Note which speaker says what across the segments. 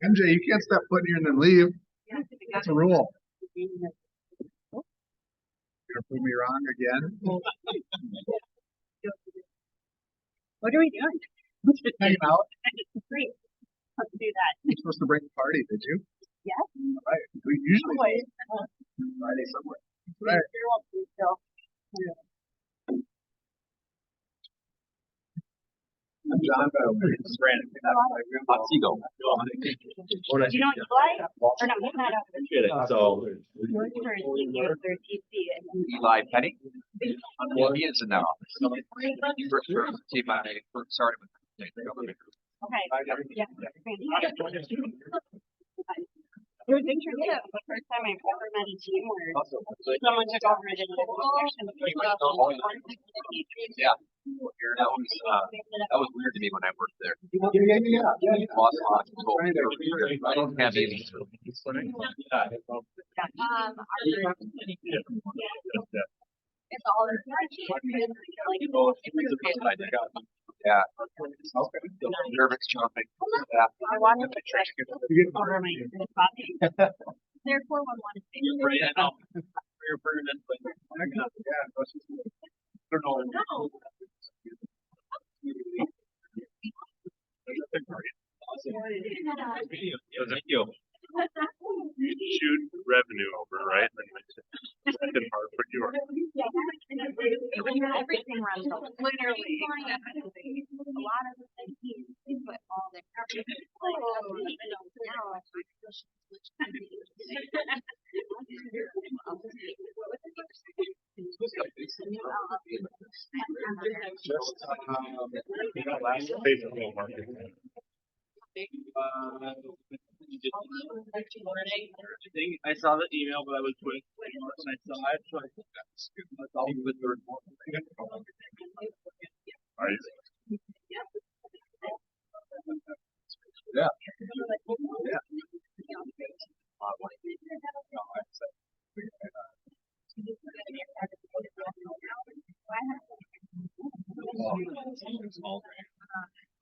Speaker 1: MJ, you can't step foot here and then leave. That's a rule. You're gonna prove me wrong again.
Speaker 2: What are we doing?
Speaker 1: Hanging out.
Speaker 2: Great. Let's do that.
Speaker 1: You're supposed to bring the party, did you?
Speaker 2: Yeah.
Speaker 1: All right. We usually Friday somewhere. Right.
Speaker 2: You're welcome, Phil.
Speaker 1: I'm John, by the way. This is Brandon.
Speaker 3: Hot Seagull.
Speaker 2: Do you know what you like? Or no, it's not up.
Speaker 3: So
Speaker 2: Yours for their TC.
Speaker 3: Eli Petty, well, he is in that office. He first started with.
Speaker 2: Okay. Yeah. It was interesting. It was the first time I've ever met a team where someone took over and did a section.
Speaker 3: Yeah. That was weird to me when I worked there.
Speaker 1: Yeah.
Speaker 3: Lost lots of people. I don't have any.
Speaker 2: It's all
Speaker 3: Yeah. Nervous chopping. Yeah.
Speaker 2: I wanted to try to over my coffee. Therefore, one wanted to
Speaker 3: You're permanent, but I don't know.
Speaker 2: no.
Speaker 3: Thank you.
Speaker 4: Shoot revenue over, right? Second part for you.
Speaker 2: Everything runs over. Literally. A lot of the things they put all their
Speaker 4: Last baseball market.
Speaker 5: I saw the email, but I was with and I saw it, so I think that's good. That's all with the report.
Speaker 1: Yeah.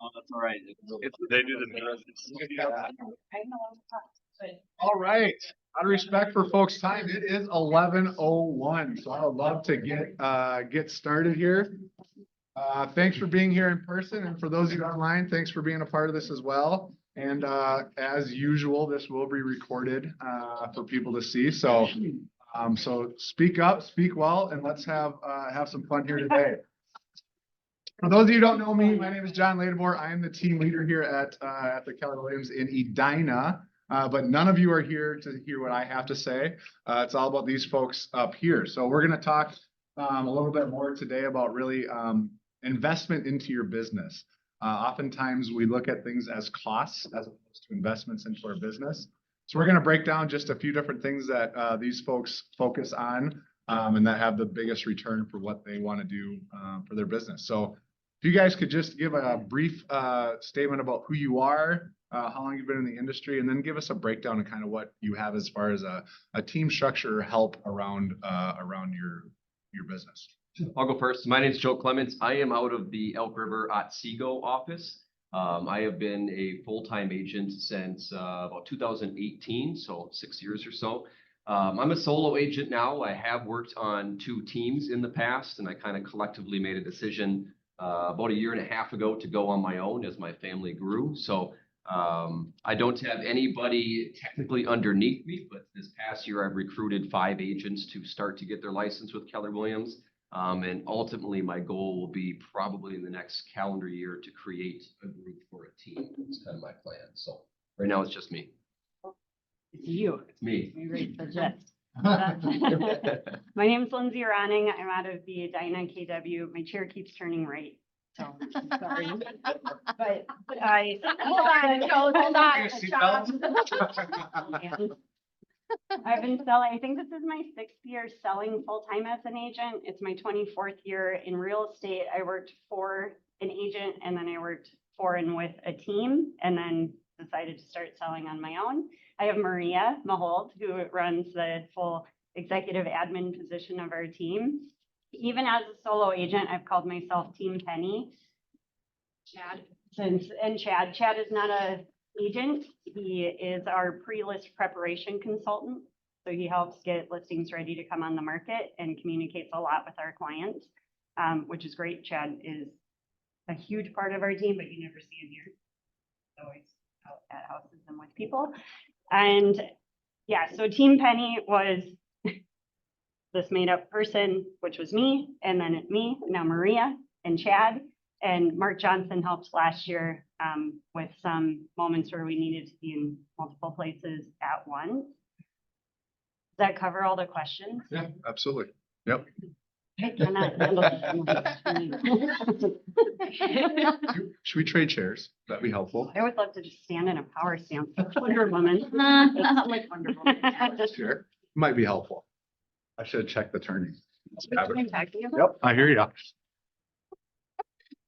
Speaker 3: Oh, that's all right.
Speaker 4: They do the
Speaker 1: All right. Out of respect for folks' time, it is 11:01, so I would love to get started here. Thanks for being here in person, and for those of you online, thanks for being a part of this as well. And as usual, this will be recorded for people to see. So, so speak up, speak well, and let's have some fun here today. For those of you who don't know me, my name is John Lademore. I am the team leader here at the Keller Williams in Edina. But none of you are here to hear what I have to say. It's all about these folks up here. So we're going to talk a little bit more today about really investment into your business. Oftentimes we look at things as costs as opposed to investments into our business. So we're going to break down just a few different things that these folks focus on and that have the biggest return for what they want to do for their business. So if you guys could just give a brief statement about who you are, how long you've been in the industry, and then give us a breakdown of kind of what you have as far as a team structure or help around your business.
Speaker 3: I'll go first. My name is Joe Clements. I am out of the Elk River Otsego office. I have been a full-time agent since about 2018, so 6 years or so. I'm a solo agent now. I have worked on 2 teams in the past, and I kind of collectively made a decision about a year and a half ago to go on my own as my family grew. So I don't have anybody technically underneath me, but this past year I've recruited 5 agents to start to get their license with Keller Williams. And ultimately my goal will be probably in the next calendar year to create a group for a team. That's kind of my plan. So right now it's just me.
Speaker 2: It's you.
Speaker 3: It's me.
Speaker 2: You raised the jet. My name is Lindsay Ronning. I'm out of the Edina KW. My chair keeps turning right. So sorry. But I hold on. I've been selling, I think this is my 6th year selling full-time as an agent. It's my 24th year in real estate. I worked for an agent and then I worked for and with a team and then decided to start selling on my own. I have Maria Mahold, who runs the full executive admin position of our team. Even as a solo agent, I've called myself Team Penny. Chad, and Chad is not a agent. He is our pre-list preparation consultant. So he helps get listings ready to come on the market and communicates a lot with our clients, which is great. Chad is a huge part of our team, but you never see him here. He's always out at houses and with people. And yeah, so Team Penny was this made up person, which was me, and then me, now Maria and Chad. And Mark Johnson helped last year with some moments where we needed to be in multiple places at once. Does that cover all the questions?
Speaker 1: Yeah, absolutely. Yep.
Speaker 2: I cannot handle it.
Speaker 1: Should we trade chairs? That'd be helpful.
Speaker 2: I would love to just stand in a power stance like Wonder Woman. Like Wonder Woman.
Speaker 1: Sure. Might be helpful. I should have checked the turning.
Speaker 2: Yep,
Speaker 1: I hear you.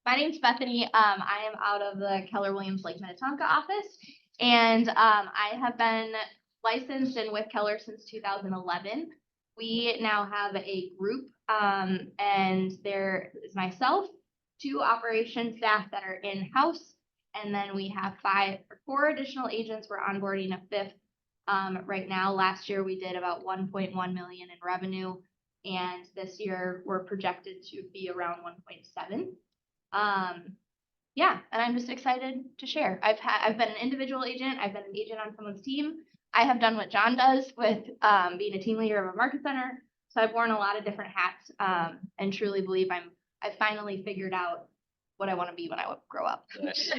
Speaker 6: My name's Bethany. I am out of the Keller Williams Lake Minnetonka office, and I have been licensed and with Keller since 2011. We now have a group, and there is myself, 2 operations staff that are in-house, and then we have 4 additional agents. We're onboarding a 5th right now. Last year we did about 1.1 million in revenue, and this year we're projected to be around 1.7. Yeah, and I'm just excited to share. I've been an individual agent. I've been an agent on someone's team. I have done what John does with being a team leader of a market center. So I've worn a lot of different hats, and truly believe I finally figured out what I want to be when I grow up.
Speaker 2: That's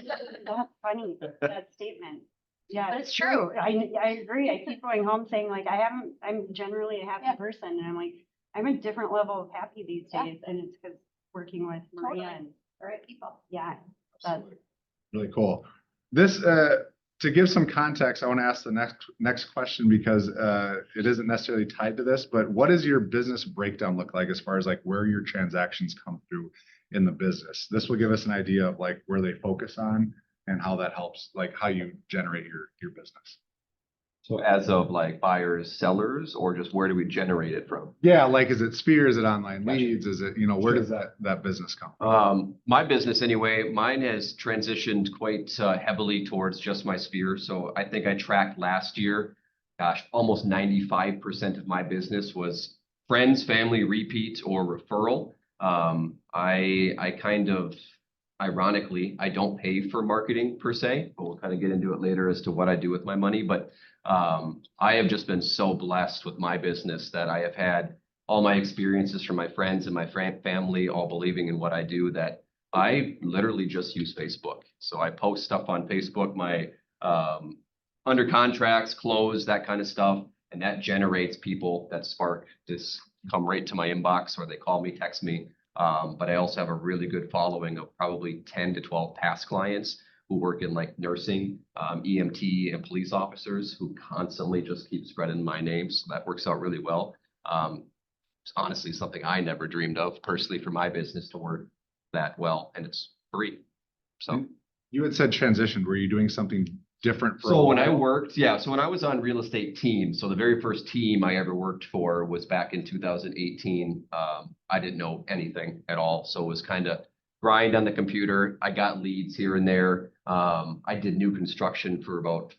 Speaker 2: funny, that statement. Yeah,
Speaker 6: But it's true.
Speaker 2: I agree. I keep going home saying like, I'm generally a happy person, and I'm like, I'm a different level of happy these days. And it's because working with Maria
Speaker 6: Totally.
Speaker 2: and
Speaker 6: The right people.
Speaker 2: yeah.
Speaker 1: Absolutely. Really cool. This, to give some context, I want to ask the next question because it isn't necessarily tied to this, but what does your business breakdown look like as far as like where your transactions come through in the business? This will give us an idea of like where they focus on and how that helps, like how you generate your business.
Speaker 3: So as of like buyers, sellers, or just where do we generate it from?
Speaker 1: Yeah, like is it Sphere? Is it online
Speaker 3: Gotcha.
Speaker 1: leads? Is it, where
Speaker 3: Sure.
Speaker 1: does that business come from?
Speaker 3: My business anyway, mine has transitioned quite heavily towards just my Sphere. So I think I tracked last year, gosh, almost 95% of my business was friends, family, repeat, or referral. I kind of, ironically, I don't pay for marketing per se, but we'll kind of get into it later as to what I do with my money. But I have just been so blessed with my business that I have had all my experiences from my friends and my family all believing in what I do, that I literally just use Facebook. So I post stuff on Facebook, my under contracts, close, that kind of stuff. And that generates people that spark this come right to my inbox, or they call me, text me. But I also have a really good following of probably 10 to 12 past clients who work in like nursing, EMT, and police officers who constantly just keep spreading my name. So that works out really well. It's honestly something I never dreamed of personally for my business to work that well, and it's free. So
Speaker 1: You had said transition. Were you doing something different for a
Speaker 3: so when I
Speaker 1: while?
Speaker 3: worked, so when I was on real estate team, so the very first team I ever worked for was back in 2018. I didn't know anything at all. So it was kind of grind on the computer. I got leads here and there. I did new construction for about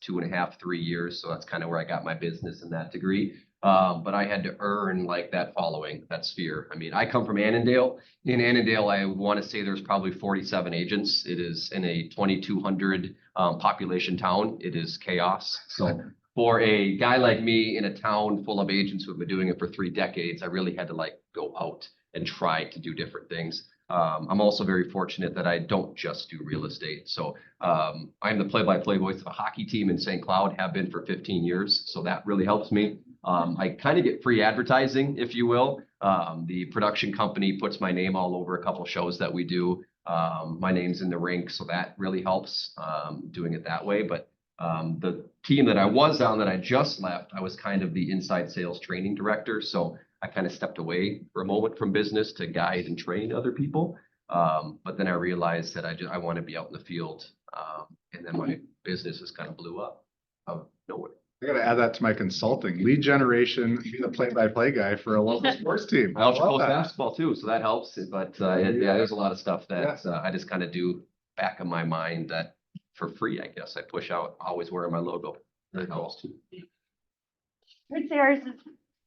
Speaker 3: 2.5, 3 years. So that's kind of where I got my business in that degree. But I had to earn like that following, that sphere. I mean, I come from Annandale. In Annandale, I want to say there's probably 47 agents. It is in a 2,200 population town. It is chaos. So for a guy like me in a town full of agents who have been doing it for 3 decades, I really had to like go out and try to do different things. I'm also very fortunate that I don't just do real estate. So I'm the play-by-play voice of a hockey team in St. Cloud, have been for 15 years. So that really helps me. I kind of get free advertising, if you will. The production company puts my name all over a couple of shows that we do. My name's in the rink, so that really helps doing it that way. But the team that I was on that I just left, I was kind of the inside sales training director. So I kind of stepped away for a moment from business to guide and train other people. But then I realized that I want to be out in the field. And then my business just kind of blew up out of nowhere.
Speaker 1: I got to add that to my consulting lead generation, be the play-by-play guy for a local sports team.
Speaker 3: I also
Speaker 1: Love
Speaker 3: coach
Speaker 1: that.
Speaker 3: basketball too, so that helps. But yeah, there's a lot of stuff that
Speaker 1: Yeah.
Speaker 3: I just kind of do back of my mind that for free, I guess, I push out, always wearing my logo.
Speaker 1: Very cool.
Speaker 2: I'd say ours is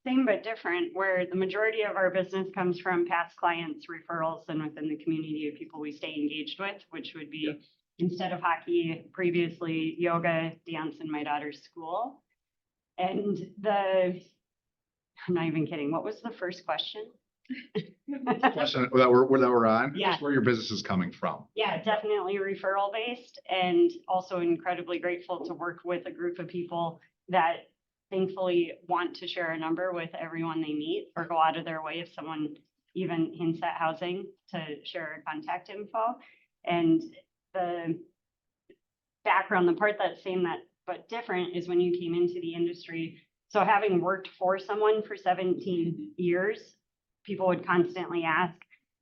Speaker 2: same but different, where the majority of our business comes from past clients, referrals, and within the community of people we stay engaged with, which would be instead of hockey, previously yoga, dance, and my daughter's school. And I'm not even kidding. What was the first question?
Speaker 1: Question that we're on.
Speaker 2: Yeah.
Speaker 1: Where your business is coming from.
Speaker 2: Yeah, definitely referral based, and also incredibly grateful to work with a group of people that thankfully want to share a number with everyone they meet, or go out of their way if someone even hints at housing to share contact info. And the background, the part that's same that but different is when you came into the industry. So having worked for someone for 17 years, people would constantly ask,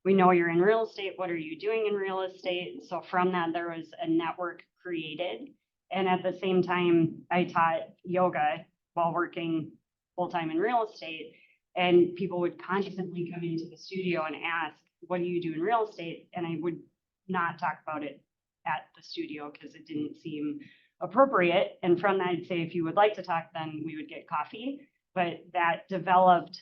Speaker 2: we know you're in real estate. What are you doing in real estate? So from that, there was a network created. And at the same time, I taught yoga while working full-time in real estate. And people would constantly come into the studio and ask, what do you do in real estate? And I would not talk about it at the studio because it didn't seem appropriate. And from that, I'd say, if you would like to talk, then we would get coffee. But that developed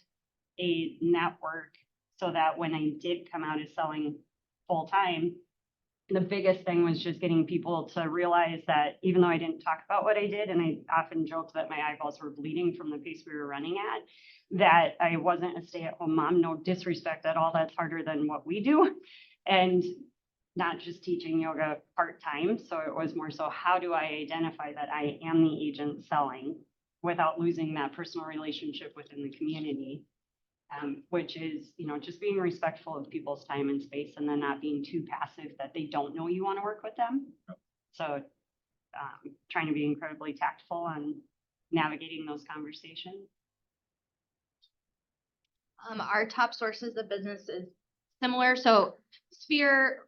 Speaker 2: a network so that when I did come out as selling full time, the biggest thing was just getting people to realize that even though I didn't talk about what I did, and I often joked that my eyeballs were bleeding from the pace we were running at, that I wasn't a stay-at-home mom. No disrespect at all. That's harder than what we do. And not just teaching yoga part-time. So it was more so, how do I identify that I am the agent selling without losing that personal relationship within the community? Which is, just being respectful of people's time and space, and then not being too passive that they don't know you want to work with them. So trying to be incredibly tactful on navigating those conversations.
Speaker 6: Our top sources of business is similar. So sphere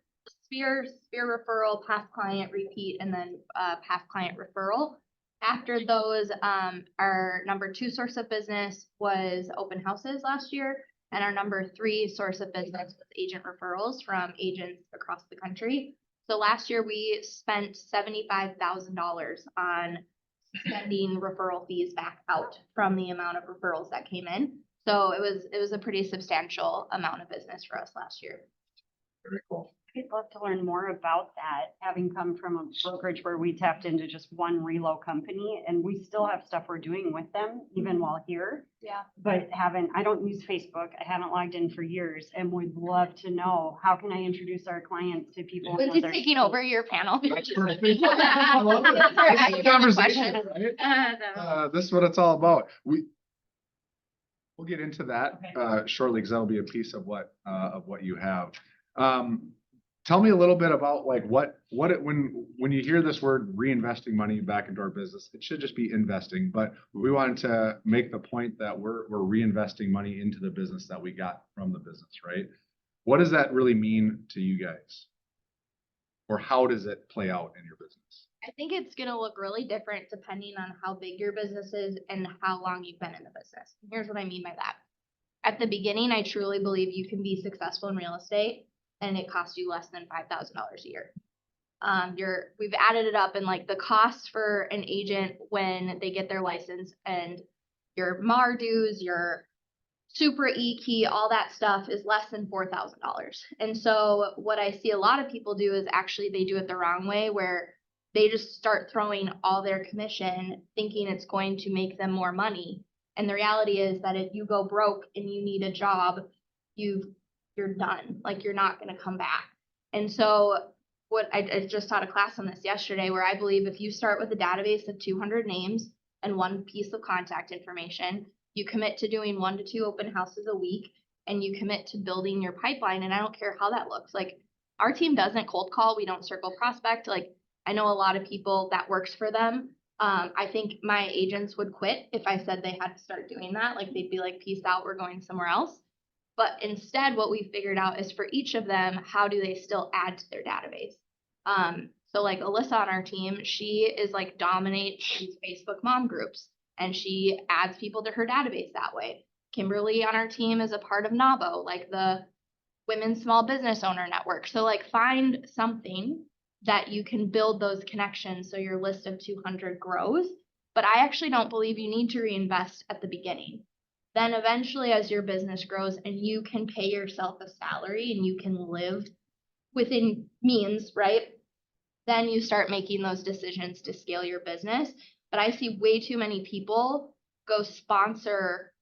Speaker 6: referral, past client repeat, and then past client referral. After those, our number 2 source of business was open houses last year. And our number 3 source of business was agent referrals from agents across the country. So last year we spent $75,000 on sending referral fees back out from the amount of referrals that came in. So it was a pretty substantial amount of business for us last year.
Speaker 1: Very cool.
Speaker 2: I'd love to learn more about that, having come from a brokerage where we tapped into just one relo company, and we still have stuff we're doing with them even while here.
Speaker 6: Yeah.
Speaker 2: But I don't use Facebook. I haven't logged in for years, and would love to know, how can I introduce our clients to people? in
Speaker 6: Lindsay's
Speaker 2: other
Speaker 6: taking
Speaker 2: states?
Speaker 6: over your panel.
Speaker 1: That's perfect. I love it. This is a conversation, right? This is what it's all about. We'll get into that shortly, because that'll be a piece of what you have. Tell me a little bit about when you hear this word reinvesting money back into our business, it should just be investing, but we wanted to make the point that we're reinvesting money into the business that we got from the business, right? What does that really mean to you guys? Or how does it play out in your business?
Speaker 6: I think it's going to look really different depending on how big your business is and how long you've been in the business. Here's what I mean by that. At the beginning, I truly believe you can be successful in real estate and it costs you less than $5,000 a year. We've added it up, and like the cost for an agent when they get their license and your MAR dues, your super E-key, all that stuff is less than $4,000. And so what I see a lot of people do is actually they do it the wrong way, where they just start throwing all their commission thinking it's going to make them more money. And the reality is that if you go broke and you need a job, you're done. Like, you're not going to come back. And so what I just taught a class on this yesterday, where I believe if you start with a database of 200 names and one piece of contact information, you commit to doing 1 to 2 open houses a week, and you commit to building your pipeline. And I don't care how that looks. Like, our team doesn't cold call. We don't circle prospect. Like, I know a lot of people that works for them. I think my agents would quit if I said they had to start doing that. Like, they'd be like, peace out, we're going somewhere else. But instead, what we figured out is for each of them, how do they still add to their database? So like Alyssa on our team, she is like dominates these Facebook mom groups, and she adds people to her database that way. Kimberly on our team is a part of NABO, like the Women's Small Business Owner Network. So like, find something that you can build those connections so your list of 200 grows. But I actually don't believe you need to reinvest at the beginning. Then eventually, as your business grows and you can pay yourself a salary and you can live within means, right? Then you start making those decisions to scale your business. But I see way too many people go sponsor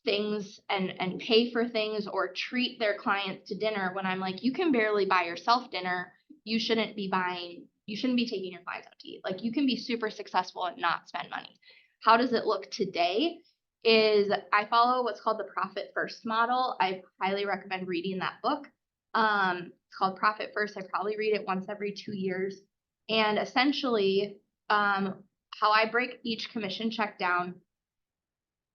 Speaker 6: things and pay for things or treat their clients to dinner when I'm like, you can barely buy yourself dinner. You shouldn't be taking your clients out to eat. Like, you can be super successful and not spend money. How does it look today? Is I follow what's called the Profit First model. I highly recommend reading that book. It's called Profit First. I probably read it once every 2 years. And essentially, how I break each commission check down,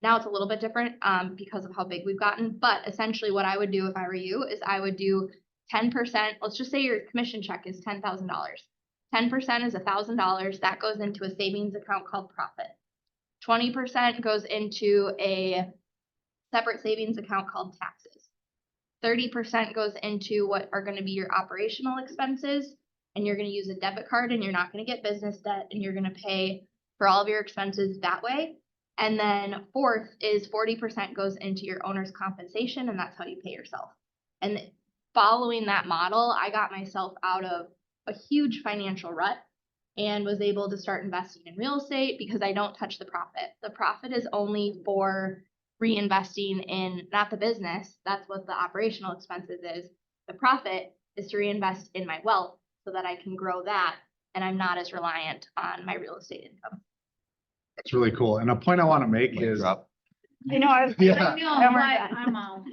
Speaker 6: now it's a little bit different because of how big we've gotten. But essentially what I would do if I were you is I would do 10%. Let's just say your commission check is $10,000. 10% is $1,000. That goes into a savings account called Profit. 20% goes into a separate savings account called Taxes. 30% goes into what are going to be your operational expenses, and you're going to use a debit card, and you're not going to get business debt, and you're going to pay for all of your expenses that way. And then fourth is 40% goes into your owner's compensation, and that's how you pay yourself. And following that model, I got myself out of a huge financial rut and was able to start investing in real estate because I don't touch the profit. The profit is only for reinvesting in, not the business. That's what the operational expenses is. The profit is to reinvest in my wealth so that I can grow that and I'm not as reliant on my real estate income.
Speaker 1: That's really cool. And a point I want to make
Speaker 3: Mic
Speaker 1: is
Speaker 3: drop.
Speaker 2: I know, I was.
Speaker 1: Yeah.
Speaker 2: I'm out.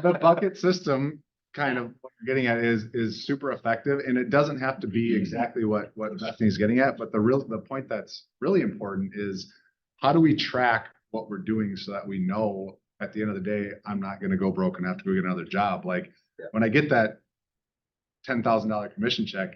Speaker 1: the bucket system, kind of what you're getting at, is super effective, and it doesn't have to be exactly what Bethany's getting at. But the point that's really important is, how do we track what we're doing so that we know at the end of the day, I'm not going to go broke and have to go get another job. Like, when I get that $10,000 commission check,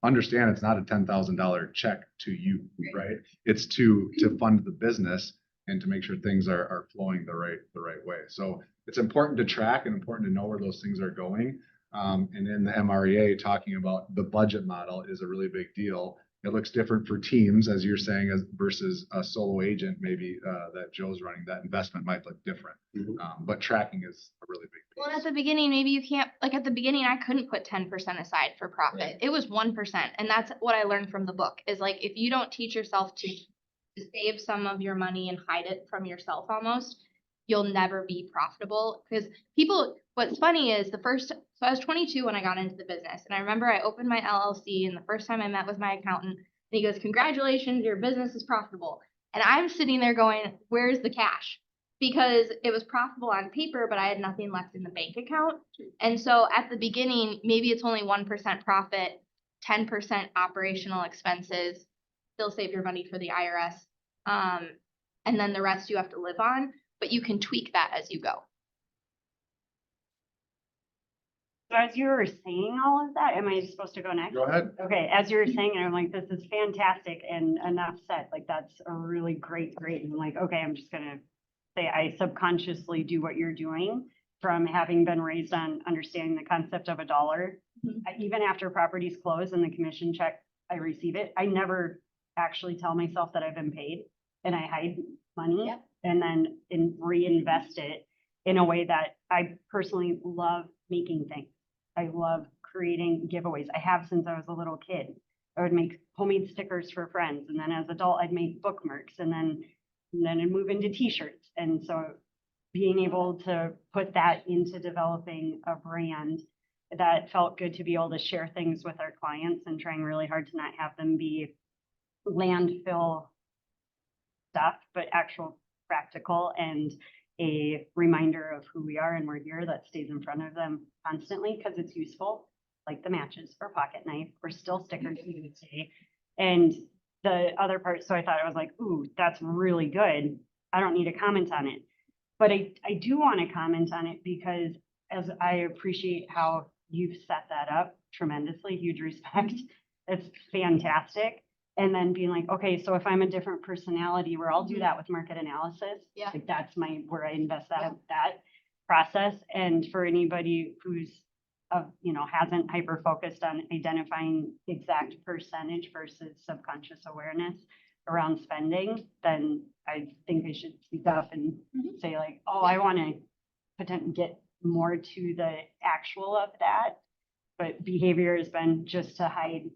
Speaker 1: understand it's not a $10,000 check to you, right? It's to fund the business and to make sure things are flowing the right way. So it's important to track and important to know where those things are going. And in the MREA, talking about the budget model is a really big deal. It looks different for teams, as you're saying, versus a solo agent, maybe that Joe's running. That investment might look different. But tracking is a really big piece.
Speaker 6: Well, at the beginning, maybe you can't, like at the beginning, I couldn't put 10% aside for profit.
Speaker 3: Right.
Speaker 6: It was 1%. And that's what I learned from the book is like, if you don't teach yourself to save some of your money and hide it from yourself almost, you'll never be profitable. Because people, what's funny is so I was 22 when I got into the business. And I remember I opened my LLC, and the first time I met with my accountant, and he goes, "Congratulations, your business is profitable." And I'm sitting there going, where's the cash? Because it was profitable on paper, but I had nothing left in the bank account. And so at the beginning, maybe it's only 1% profit, 10% operational expenses, still save your money for the IRS. And then the rest you have to live on, but you can tweak that as you go.
Speaker 2: So as you were saying all of that, am I supposed to go next?
Speaker 1: Go ahead.
Speaker 2: Okay, as you were saying, I'm like, this is fantastic, and enough said. Like, that's a really great. And I'm like, okay, I'm just gonna say I subconsciously do what you're doing from having been raised on understanding the concept of a dollar. Even after properties close and the commission check, I receive it. I never actually tell myself that I've been paid, and I hide money.
Speaker 6: Yep.
Speaker 2: And then reinvest it in a way that I personally love making things. I love creating giveaways. I have since I was a little kid. I would make homemade stickers for friends. And then as an adult, I'd make bookmarks, and then I'd move into t-shirts. And so being able to put that into developing a brand that felt good to be able to share things with our clients and trying really hard to not have them be landfill stuff, but actual practical and a reminder of who we are and we're here that stays in front of them constantly because it's useful, like the matches or pocket knife or still stickers you would say. And the other part, so I thought I was like, ooh, that's really good. I don't need to comment on it. But I do want to comment on it because as I appreciate how you've set that up tremendously, huge respect. It's fantastic. And then being like, okay, so if I'm a different personality, where I'll do that with market analysis.
Speaker 6: Yeah.
Speaker 2: Like that's where I invest that process. And for anybody who's hasn't hyper focused on identifying exact percentage versus subconscious awareness around spending, then I think they should speak up and say like, oh, I want to get more to the actual of that. But behavior has been just to hide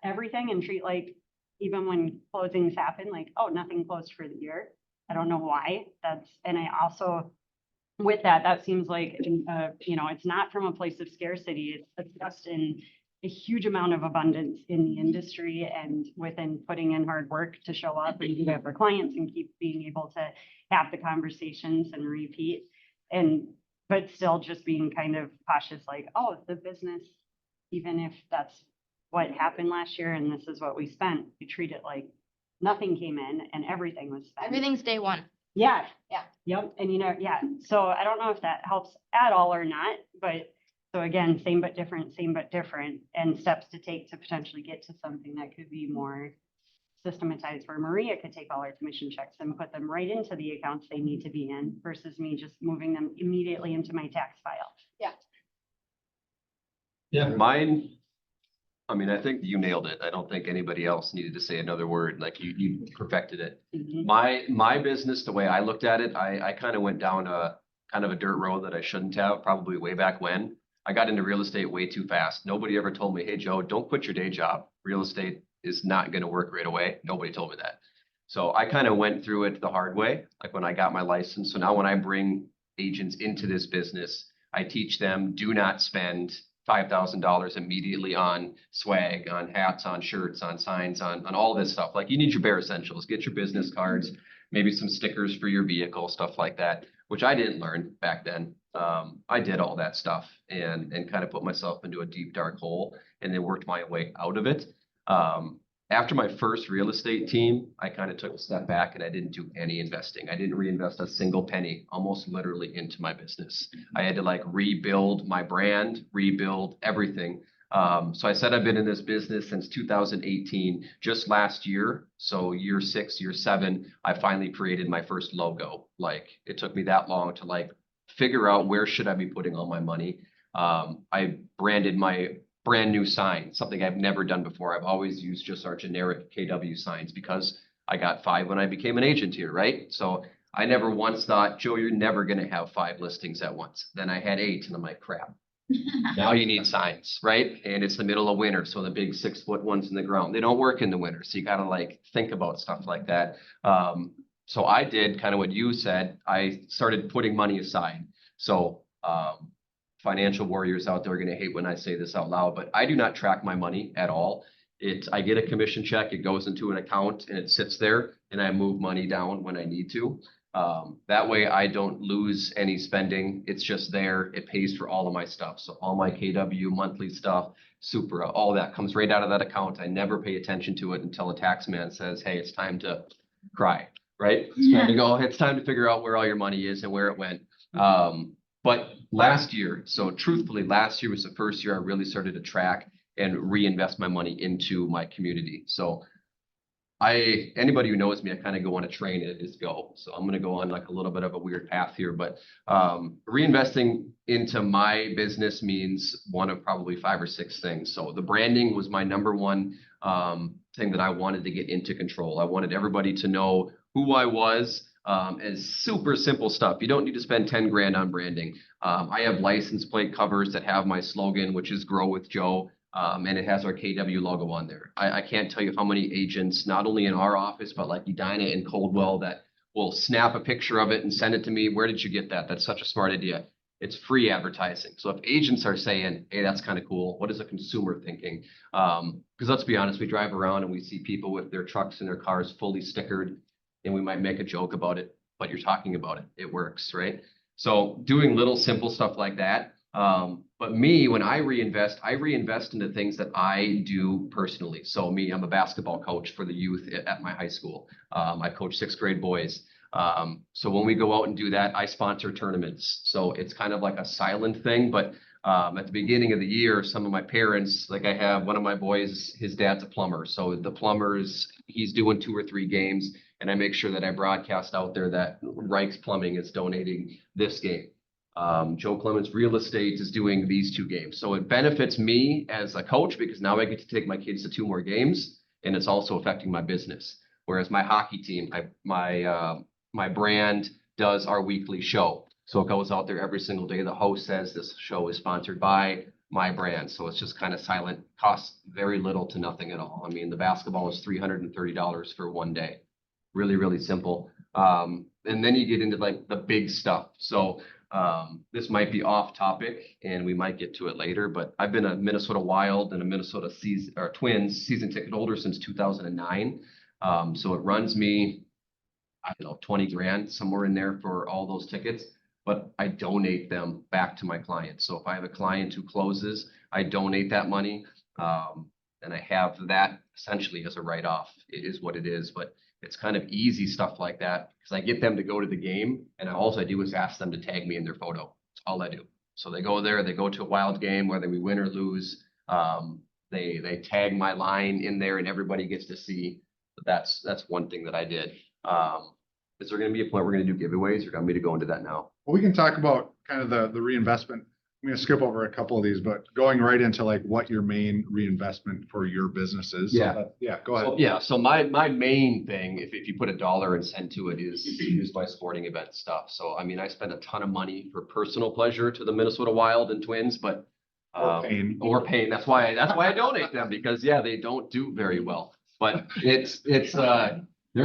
Speaker 2: everything and treat like, even when closings happen, like, oh, nothing closed for the year. I don't know why. And I also, with that seems like, it's not from a place of scarcity. It's just in a huge amount of abundance in the industry and within putting in hard work to show up and do that for clients and keep being able to have the conversations and repeat. But still just being kind of cautious, like, oh, the business, even if that's what happened last year and this is what we spent, we treat it like nothing came in and everything was spent.
Speaker 6: Everything's day one.
Speaker 2: Yeah.
Speaker 6: Yeah.
Speaker 2: Yep. And so I don't know if that helps at all or not, but so again, same but different, and steps to take to potentially get to something that could be more systematized, where Maria could take all our commission checks and put them right into the accounts they need to be in versus me just moving them immediately into my tax file.
Speaker 6: Yeah.
Speaker 3: Mine, I mean, I think you nailed it. I don't think anybody else needed to say another word. Like you perfected it. My business, the way I looked at it, I kind of went down a kind of a dirt road that I shouldn't have, probably way back when. I got into real estate way too fast. Nobody ever told me, hey, Joe, don't quit your day job. Real estate is not going to work right away. Nobody told me that. So I kind of went through it the hard way, like when I got my license. So now when I bring agents into this business, I teach them, do not spend $5,000 immediately on swag, on hats, on shirts, on signs, on all this stuff. Like you need your bare essentials, get your business cards, maybe some stickers for your vehicle, stuff like that, which I didn't learn back then. I did all that stuff and kind of put myself into a deep, dark hole and then worked my way out of it. After my first real estate team, I kind of took a step back and I didn't do any investing. I didn't reinvest a single penny, almost literally into my business. I had to like rebuild my brand, rebuild everything. So I said I've been in this business since 2018. Just last year, so year 6, year 7, I finally created my first logo. Like it took me that long to like figure out where should I be putting all my money. I branded my brand new sign, something I've never done before. I've always used just our generic KW signs because I got 5 when I became an agent here, right? So I never once thought, Joe, you're never going to have 5 listings at once. Then I had 8 and I'm like, crap. Now you need signs, right? And it's the middle of winter. So the big 6-foot ones in the ground, they don't work in the winter. So you got to like think about stuff like that. So I did kind of what you said. I started putting money aside. So financial warriors out there are going to hate when I say this out loud, but I do not track my money at all. I get a commission check, it goes into an account and it sits there and I move money down when I need to. That way I don't lose any spending. It's just there. It pays for all of my stuff. So all my KW monthly stuff, Supra, all that comes right out of that account. I never pay attention to it until a tax man says, hey, it's time to cry, right? It's time to go. It's time to figure out where all your money is and where it went. But last year, so truthfully, last year was the first year I really started to track and reinvest my money into my community. So anybody who knows me, I kind of go on a train and just go. So I'm going to go on like a little bit of a weird path here, but reinvesting into my business means one of probably 5 or 6 things. So the branding was my number one thing that I wanted to get into control. I wanted everybody to know who I was. As super simple stuff. You don't need to spend 10 grand on branding. I have license plate covers that have my slogan, which is Grow with Joe. And it has our KW logo on there. I can't tell you how many agents, not only in our office, but like Edina and Coldwell, that will snap a picture of it and send it to me. Where did you get that? That's such a smart idea. It's free advertising. So if agents are saying, hey, that's kind of cool, what is a consumer thinking? Because let's be honest, we drive around and we see people with their trucks and their cars fully stickered, and we might make a joke about it, but you're talking about it. It works, right? So doing little simple stuff like that. But me, when I reinvest into things that I do personally. So me, I'm a basketball coach for the youth at my high school. I coach 6th grade boys. So when we go out and do that, I sponsor tournaments. So it's kind of like a silent thing, but at the beginning of the year, some of my parents, like I have one of my boys, his dad's a plumber. So the plumbers, he's doing 2 or 3 games, and I make sure that I broadcast out there that Reich's Plumbing is donating this game. Joe Clements Real Estate is doing these 2 games. So it benefits me as a coach because now I get to take my kids to 2 more games, and it's also affecting my business. Whereas my hockey team, my brand does our weekly show. So it goes out there every single day. The host says this show is sponsored by my brand. So it's just kind of silent, costs very little to nothing at all. I mean, the basketball is $330 for 1 day. Really, really simple. And then you get into like the big stuff. So this might be off topic and we might get to it later, but I've been a Minnesota Wild and a Minnesota Twins season ticket holder since 2009. So it runs me, I don't know, 20 grand, somewhere in there for all those tickets, but I donate them back to my clients. So if I have a client who closes, I donate that money. And I have that essentially as a write-off. It is what it is, but it's kind of easy stuff like that because I get them to go to the game, and all I do is ask them to tag me in their photo. That's all I do. So they go there, they go to a Wild game, whether we win or lose. They tag my line in there, and everybody gets to see. That's one thing that I did. Is there going to be a point we're going to do giveaways, or do you want me to go into that now?
Speaker 1: Well, we can talk about kind of the reinvestment. I'm going to skip over a couple of these, but going right into like what your main reinvestment for your business is.
Speaker 3: Yeah.
Speaker 1: Go ahead.
Speaker 3: So, yeah. So my main thing, if you put $1.01 to it, is my sporting event stuff. So I mean, I spend a ton of money for personal pleasure to the Minnesota Wild and Twins, but
Speaker 1: Or pain.
Speaker 3: That's why I donate them because they don't do very well. But it's there's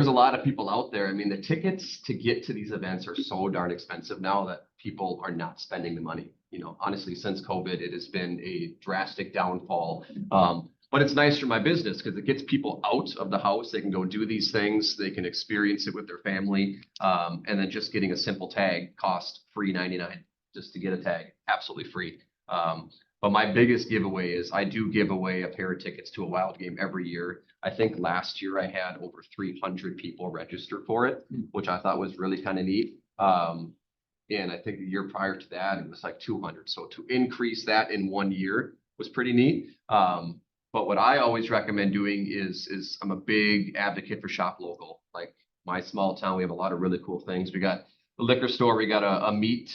Speaker 3: a lot of people out there. I mean, the tickets to get to these events are so darn expensive now that people are not spending the money. You know, honestly, since COVID, it has been a drastic downfall. But it's nice for my business because it gets people out of the house. They can go do these things. They can experience it with their family. And then just getting a simple tag costs free $99 just to get a tag, absolutely free. But my biggest giveaway is I do give away a pair of tickets to a Wild game every year. I think last year I had over 300 people register for it, which I thought was really kind of neat. And I think the year prior to that, it was like 200. So to increase that in 1 year was pretty neat. But what I always recommend doing is I'm a big advocate for shop local. Like my small town, we have a lot of really cool things. We got the liquor store, we got a meat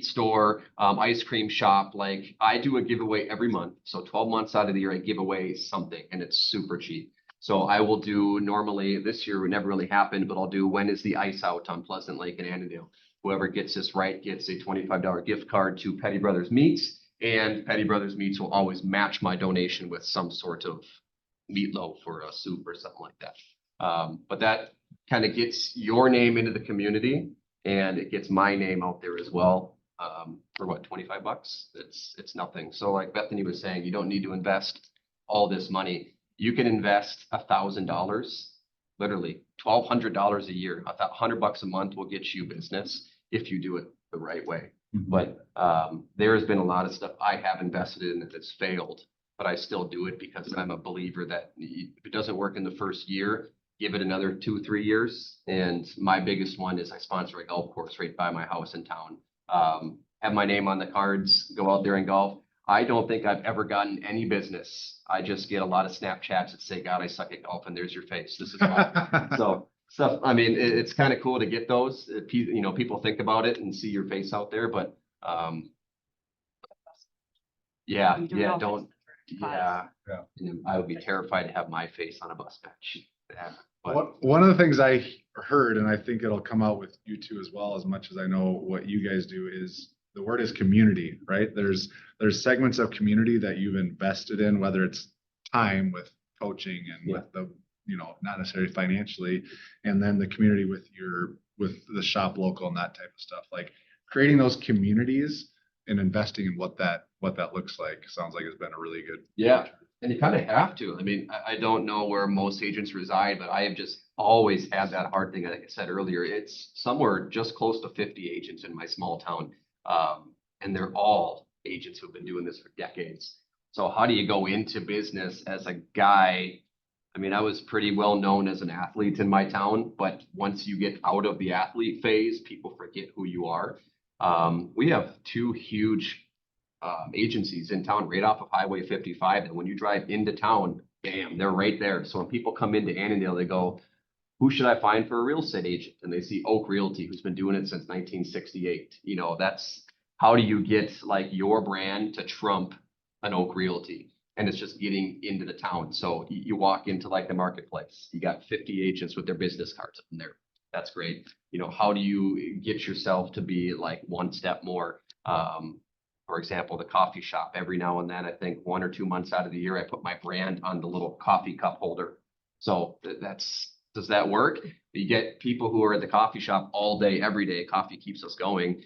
Speaker 3: store, ice cream shop. Like I do a giveaway every month. So 12 months out of the year, I give away something and it's super cheap. So I will do normally this year, it never really happened, but I'll do when is the ice out on Pleasant Lake in Annandale. Whoever gets this right gets a $25 gift card to Petty Brothers Meats, and Petty Brothers Meats will always match my donation with some sort of meatloaf or a soup or something like that. But that kind of gets your name into the community, and it gets my name out there as well. For what, $25? It's nothing. So like Bethany was saying, you don't need to invest all this money. You can invest $1,000, literally $1,200 a year. $100 a month will get you business if you do it the right way. But there has been a lot of stuff I have invested in that's failed, but I still do it because I'm a believer that if it doesn't work in the first year, give it another 2-3 years. And my biggest one is I sponsor a golf course right by my house in town. Have my name on the cards, go out there and golf. I don't think I've ever gotten any business. I just get a lot of Snapchats that say, God, I suck at golf, and there's your face. This is fun. So stuff. I mean, it's kind of cool to get those. People think about it and see your face out there, but don't. And I would be terrified to have my face on a bus bench. Yeah.
Speaker 1: One of the things I heard, and I think it'll come out with you two as well, as much as I know what you guys do, is the word is community, right? There's segments of community that you've invested in, whether it's time with coaching and with the, not necessarily financially, and then the community with the shop local and that type of stuff. Like creating those communities and investing in what that looks like sounds like it's been a really good.
Speaker 3: Yeah. And you kind of have to. I mean, I don't know where most agents reside, but I have just always had that hard thing. Like I said earlier, it's somewhere just close to 50 agents in my small town. And they're all agents who've been doing this for decades. So how do you go into business as a guy? I mean, I was pretty well known as an athlete in my town, but once you get out of the athlete phase, people forget who you are. We have 2 huge agencies in town right off of Highway 55. And when you drive into town, bam, they're right there. So when people come into Annandale, they go, who should I find for a real estate agent? And they see Oak Realty, who's been doing it since 1968. how do you get like your brand to trump an Oak Realty? And it's just getting into the town. So you walk into like the marketplace, you got 50 agents with their business cards up in there. That's great. You know, how do you get yourself to be like one step more? For example, the coffee shop, every now and then, I think 1 or 2 months out of the year, I put my brand on the little coffee cup holder. So does that work? You get people who are at the coffee shop all day, every day. Coffee keeps us going.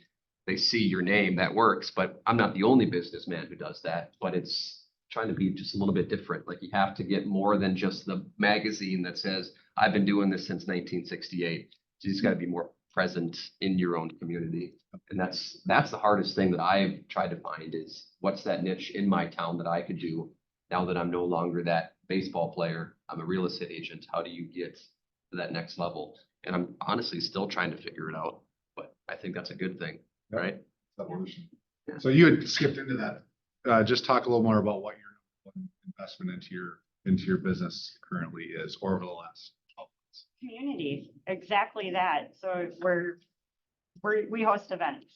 Speaker 3: They see your name, that works. But I'm not the only businessman who does that. But it's trying to be just a little bit different. Like you have to get more than just the magazine that says, I've been doing this since 1968. You just got to be more present in your own community. And that's the hardest thing that I've tried to find is what's that niche in my town that I could do now that I'm no longer that baseball player. I'm a real estate agent. How do you get to that next level? And I'm honestly still trying to figure it out, but I think that's a good thing,
Speaker 1: Yep.
Speaker 3: right?
Speaker 1: Evolution. So you had skipped into that. Just talk a little more about what your investment into your business currently is, or over the last 12 months.
Speaker 2: Community, exactly that. So we host events.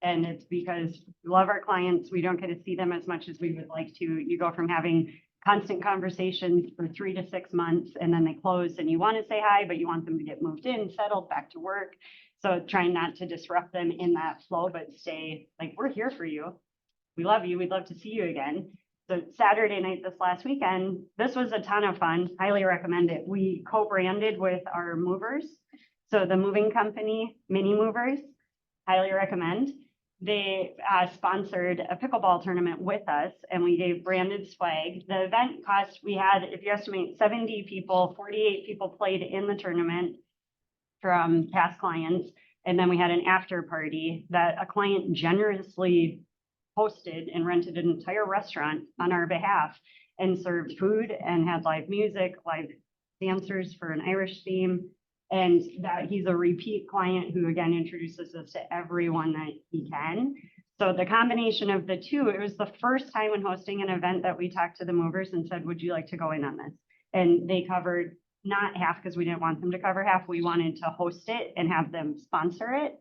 Speaker 2: And it's because we love our clients. We don't get to see them as much as we would like to. You go from having constant conversations for 3 to 6 months, and then they close and you want to say hi, but you want them to get moved in, settled, back to work. So trying not to disrupt them in that flow, but stay like, we're here for you. We love you. We'd love to see you again. So Saturday night this last weekend, this was a ton of fun. Highly recommend it. We co-branded with our movers. So the moving company, Mini Movers, highly recommend. They sponsored a pickleball tournament with us and we gave branded swag. The event cost, we had, if you estimate 70 people, 48 people played in the tournament from past clients. And then we had an after party that a client generously hosted and rented an entire restaurant on our behalf and served food and had live music, live dancers for an Irish theme. And that he's a repeat client who again introduces us to everyone that he can. So the combination of the two, it was the first time when hosting an event that we talked to the movers and said, would you like to go in on this? And they covered not half because we didn't want them to cover half. We wanted to host it and have them sponsor it.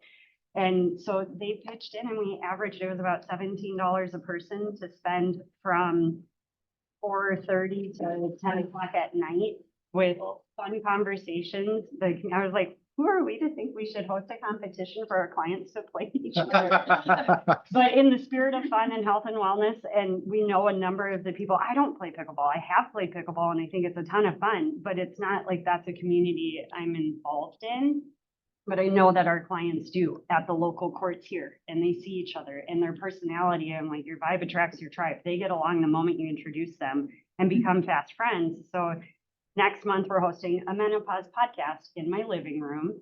Speaker 2: And so they pitched in and we averaged, it was about $17 a person to spend from 4:30 to 10 o'clock at night with fun conversations. Like, I was like, who are we to think we should host a competition for our clients to play each other? But in the spirit of fun and health and wellness, and we know a number of the people, I don't play pickleball. I have played pickleball and I think it's a ton of fun, but it's not like that's a community I'm involved in. But I know that our clients do at the local courts here and they see each other and their personality and like your vibe attracts your tribe. They get along the moment you introduce them and become fast friends. So next month, we're hosting a menopause podcast in my living room,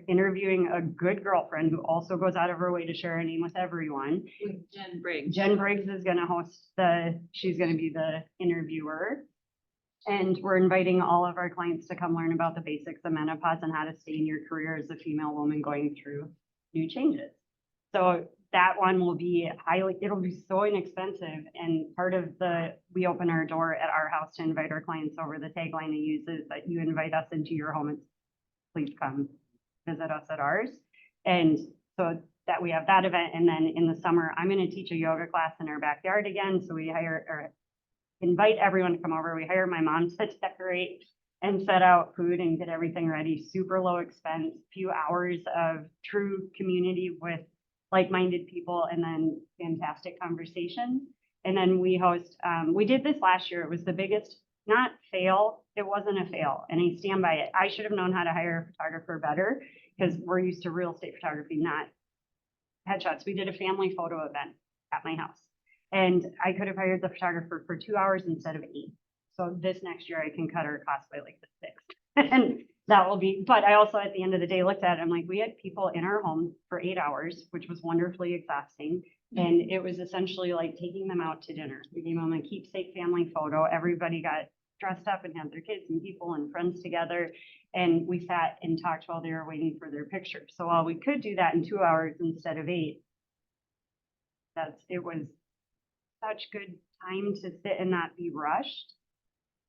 Speaker 2: interviewing a good girlfriend who also goes out of her way to share her name with everyone.
Speaker 7: With Jen Briggs.
Speaker 2: Jen Briggs is going to host she's going to be the interviewer. And we're inviting all of our clients to come learn about the basics of menopause and how to stay in your career as a female woman going through new changes. So that one will be it'll be so inexpensive. And part of we open our door at our house to invite our clients over. The tagline they use is that you invite us into your home, please come visit us at ours. And so that we have that event. And then in the summer, I'm going to teach a yoga class in our backyard again. So we invite everyone to come over. We hire my mom to decorate and set out food and get everything ready. Super low expense, few hours of true community with like-minded people, and then fantastic conversations. And then we host, we did this last year. It was the biggest, not fail. It wasn't a fail. And I stand by it. I should have known how to hire a photographer better because we're used to real estate photography, not headshots. We did a family photo event at my house and I could have hired the photographer for 2 hours instead of 8. So this next year I can cut our cost by like the 6th. And that will be, but I also at the end of the day looked at it, I'm like, we had people in our home for 8 hours, which was wonderfully exhausting. And it was essentially like taking them out to dinner. We gave them a keepsake family photo. Everybody got dressed up and had their kids and people and friends together. And we sat and talked while they were waiting for their picture. So while we could do that in 2 hours instead of 8, it was such good time to sit and not be rushed.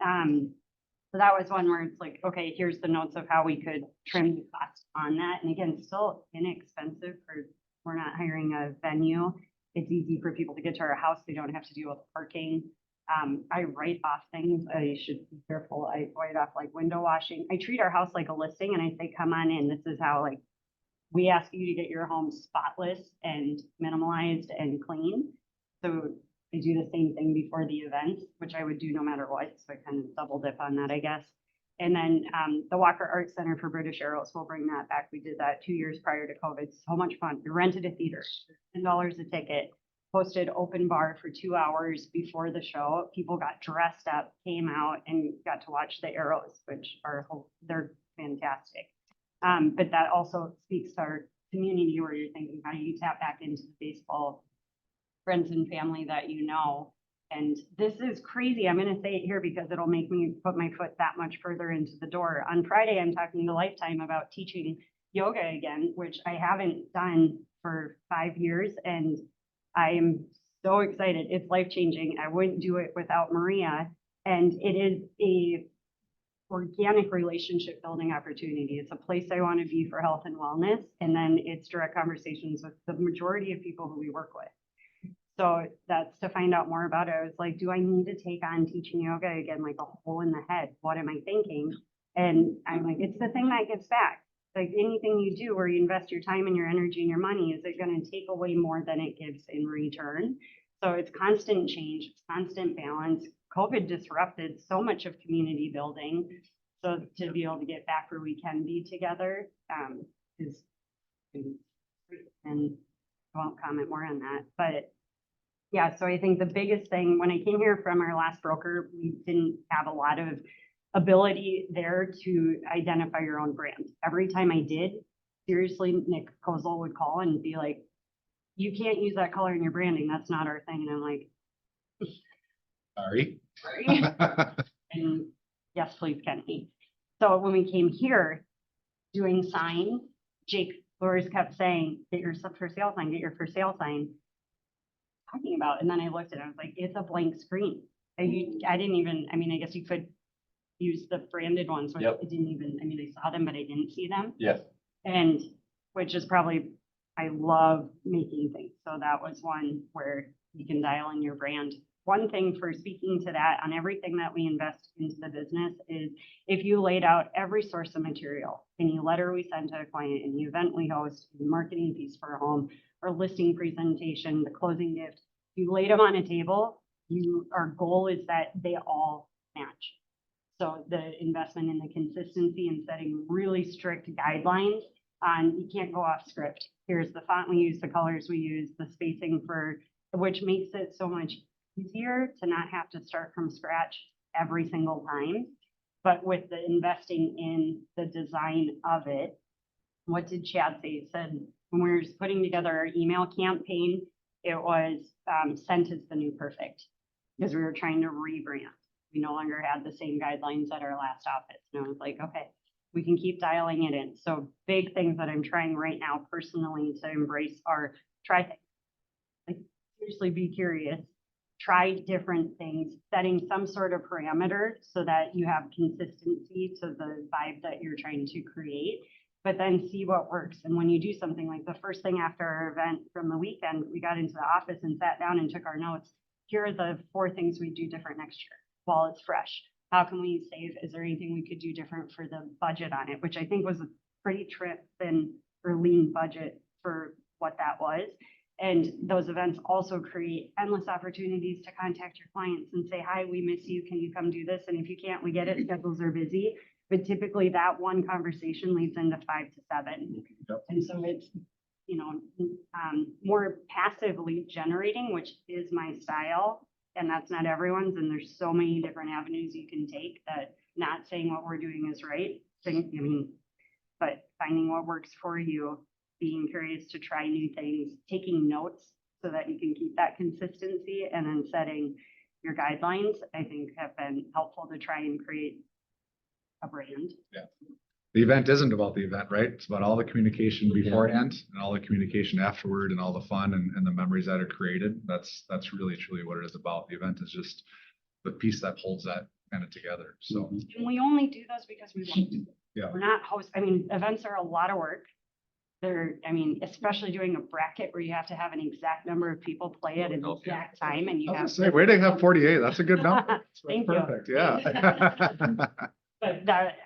Speaker 2: So that was one where it's like, okay, here's the notes of how we could trim the cost on that. And again, still inexpensive for We're not hiring a venue. It's easy for people to get to our house. They don't have to deal with parking. I write off things. I should be careful. I write off like window washing. I treat our house like a listing and I say, come on in. This is how like we ask you to get your home spotless and minimalized and clean. So I do the same thing before the events, which I would do no matter what. So I kind of double dip on that, I guess. And then the Walker Art Center for British Arrows, we'll bring that back. We did that 2 years prior to COVID. So much fun. We rented a theater, $10 a ticket, hosted open bar for 2 hours before the show. People got dressed up, came out and got to watch the arrows, which are, they're fantastic. But that also speaks to our community where you're thinking, how do you tap back into the baseball friends and family that you know? And this is crazy. I'm going to say it here because it'll make me put my foot that much further into the door. On Friday, I'm talking to Lifetime about teaching yoga again, which I haven't done for 5 years. And I am so excited. It's life-changing. I wouldn't do it without Maria. And it is a organic relationship building opportunity. It's a place I want to be for health and wellness. And then it's direct conversations with the majority of people who we work with. So that's to find out more about it. I was like, do I need to take on teaching yoga again, like a hole in the head? What am I thinking? And I'm like, it's the thing that gives back. Like anything you do where you invest your time and your energy and your money, is it going to take away more than it gives in return? So it's constant change, it's constant balance. COVID disrupted so much of community building. So to be able to get back where we can be together is great. And I won't comment more on that, but yeah, so I think the biggest thing, when I came here from our last broker, we didn't have a lot of ability there to identify your own brand. Every time I did, seriously, Nick Kozel would call and be like, you can't use that color in your branding. That's not our thing. And I'm like,
Speaker 1: Sorry.
Speaker 2: sorry. And yes, please, Kenny. So when we came here doing signs, Jake Flores kept saying, get your for sale sign, get your for sale sign. Talking about, and then I looked at it, I was like, it's a blank screen. I didn't even, I mean, I guess you could use the branded ones, but
Speaker 3: Yep.
Speaker 2: it didn't even, I mean, I saw them, but I didn't see them.
Speaker 3: Yes.
Speaker 2: And which is probably, I love making things. So that was one where you can dial in your brand. One thing for speaking to that on everything that we invest into the business is if you laid out every source of material, any letter we send to a client, any event we host, any marketing piece for a home, or listing presentation, the closing gift, you laid them on a table, our goal is that they all match. So the investment in the consistency and setting really strict guidelines on, you can't go off script. Here's the font we use, the colors we use, the spacing for, which makes it so much easier to not have to start from scratch every single time. But with the investing in the design of it, what did Chad say? He said, when we were putting together our email campaign, it was sent as the new perfect because we were trying to rebrand. We no longer had the same guidelines at our last office. And I was like, okay, we can keep dialing it in. So big things that I'm trying right now personally to embrace are try things. Like seriously be curious, try different things, setting some sort of parameter so that you have consistency to the vibe that you're trying to create, but then see what works. And when you do something like the first thing after our event from the weekend, we got into the office and sat down and took our notes. Here are the 4 things we do different next year while it's fresh. How can we save? Is there anything we could do different for the budget on it? Which I think was a pretty thin or lean budget for what that was. And those events also create endless opportunities to contact your clients and say, hi, we miss you. Can you come do this? And if you can't, we get it. Schedules are busy. But typically that one conversation leads into 5 to 7.
Speaker 1: Yep.
Speaker 2: And so it's, more passive lead generating, which is my style. And that's not everyone's. And there's so many different avenues you can take that not saying what we're doing is right. But finding what works for you, being curious to try new things, taking notes so that you can keep that consistency, and then setting your guidelines, I think have been helpful to try and create a brand.
Speaker 1: Yeah. The event isn't about the event, right? It's about all the communication beforehand and all the communication afterward and all the fun and the memories that are created. That's really truly what it is about. The event is just the piece that holds that kind of together. So
Speaker 2: And we only do those because we want to.
Speaker 1: Yeah.
Speaker 2: We're not events are a lot of work. I mean, especially doing a bracket where you have to have an exact number of people play at an
Speaker 3: Oh, yeah.
Speaker 2: exact time and you
Speaker 1: I
Speaker 2: have.
Speaker 1: was gonna say, way to have 48. That's a good number. That's
Speaker 2: Thank you.
Speaker 1: perfect, yeah.
Speaker 2: But that,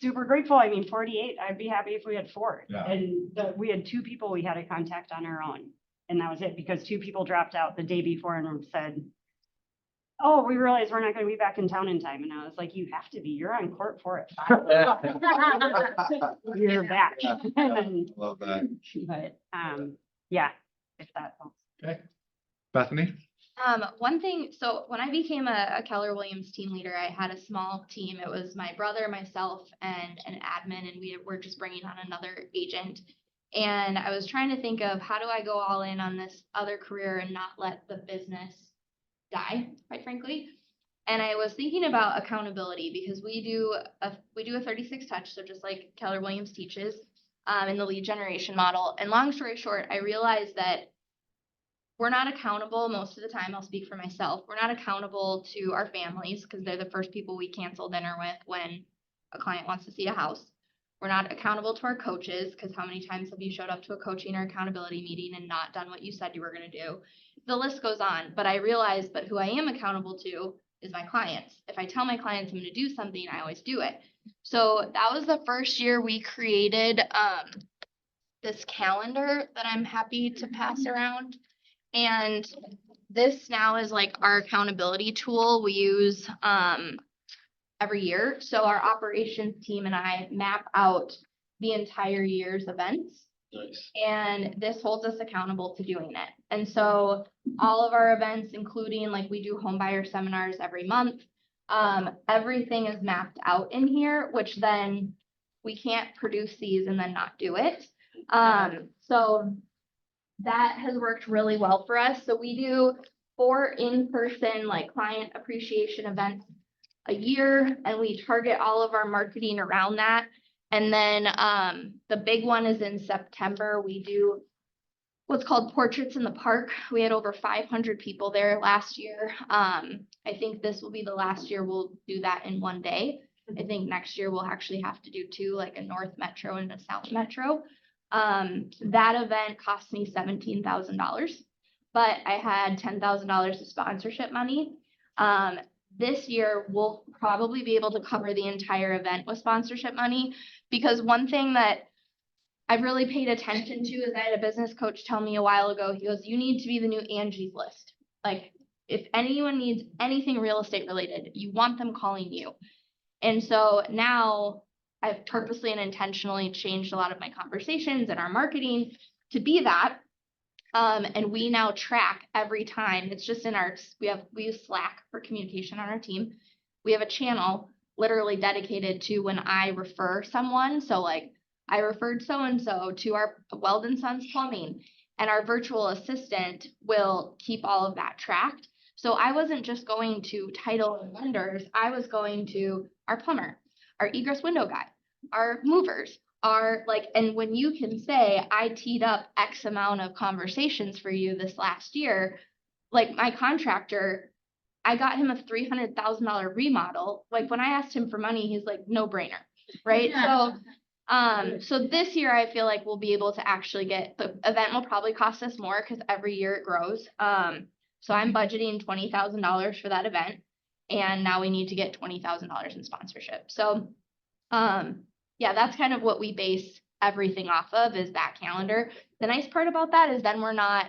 Speaker 2: super grateful. I mean, 48, I'd be happy if we had 4.
Speaker 1: Yeah.
Speaker 2: And we had 2 people we had to contact on our own. And that was it, because 2 people dropped out the day before and said, oh, we realized we're not gonna be back in town in time. And I was like, you have to be, you're on court for it. You're back. And-
Speaker 1: Love that.
Speaker 2: But, yeah, if that helps.
Speaker 1: Okay. Bethany?
Speaker 6: One thing, so when I became a Keller Williams team leader, I had a small team. It was my brother, myself, and an admin, and we were just bringing on another agent. And I was trying to think of, how do I go all in on this other career and not let the business die, quite frankly. And I was thinking about accountability, because we do a 36 touch, so just like Keller Williams teaches, in the lead generation model. And long story short, I realized that we're not accountable most of the time. I'll speak for myself. We're not accountable to our families, because they're the first people we cancel dinner with when a client wants to see a house. We're not accountable to our coaches, because how many times have you showed up to a coaching or accountability meeting and not done what you said you were going to do? The list goes on. But I realized, but who I am accountable to is my clients. If I tell my clients I'm going to do something, I always do it. So that was the first year we created this calendar that I'm happy to pass around. And this now is like our accountability tool we use every year. So our operations team and I map out the entire year's events.
Speaker 5: Nice.
Speaker 6: And this holds us accountable to doing it. And so all of our events, including like we do home buyer seminars every month, everything is mapped out in here, which then we can't produce these and then not do it. So that has worked really well for us. So we do 4 in-person like client appreciation events a year, and we target all of our marketing around that. And then the big one is in September. We do what's called Portraits in the Park. We had over 500 people there last year. I think this will be the last year we'll do that in one day. I think next year we'll actually have to do 2, like a North Metro and a South Metro. That event cost me $17,000, but I had $10,000 of sponsorship money. This year we'll probably be able to cover the entire event with sponsorship money, because one thing that I've really paid attention to is I had a business coach tell me a while ago, he goes, you need to be the new Angie's List. Like, if anyone needs anything real estate related, you want them calling you. And so now I've purposely and intentionally changed a lot of my conversations and our marketing to be that. And we now track every time. It's just in we use Slack for communication on our team. We have a channel literally dedicated to when I refer someone. So like I referred so-and-so to our Weldon Sons Plumbing, and our virtual assistant will keep all of that tracked. So I wasn't just going to title and vendors. I was going to our plumber, our egress window guy, our movers, are like, and when you can say, I teed up X amount of conversations for you this last year, like my contractor, I got him a $300,000 remodel. Like when I asked him for money, he's like, no brainer. Right. So this year I feel like we'll be able to actually get, the event will probably cost us more because every year it grows. So I'm budgeting $20,000 for that event, and now we need to get $20,000 in sponsorship. So, yeah, that's kind of what we base everything off of, is that calendar. The nice part about that is then we're not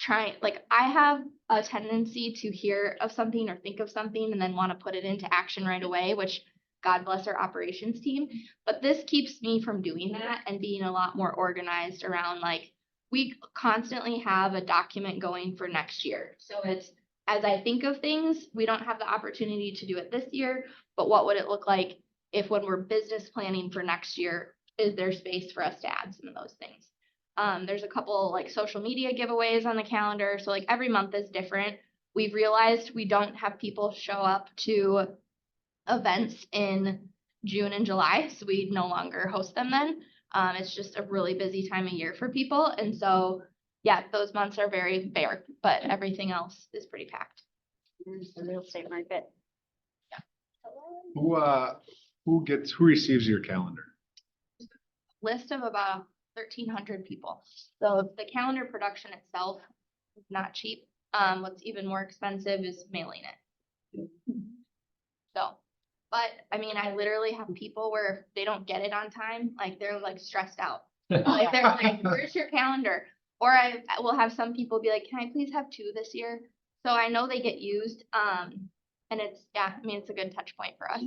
Speaker 6: trying, like I have a tendency to hear of something or think of something and then want to put it into action right away, which God bless our operations team. But this keeps me from doing that and being a lot more organized around, like, we constantly have a document going for next year. So it's, as I think of things, we don't have the opportunity to do it this year, but what would it look like if when we're business planning for next year, is there space for us to add some of those things? There's a couple like social media giveaways on the calendar. So like every month is different. We've realized we don't have people show up to events in June and July, so we no longer host them then. It's just a really busy time of year for people. And so, yeah, those months are very bare, but everything else is pretty packed.
Speaker 2: There's the real estate market.
Speaker 1: Who receives your calendar?
Speaker 6: List of about 1,300 people. So the calendar production itself is not cheap. What's even more expensive is mailing it. So, but I mean, I literally have people where if they don't get it on time, like they're like stressed out. Like they're like, where's your calendar? Or I will have some people be like, can I please have 2 this year? So I know they get used. And it's, yeah, I mean, it's a good touch point for us.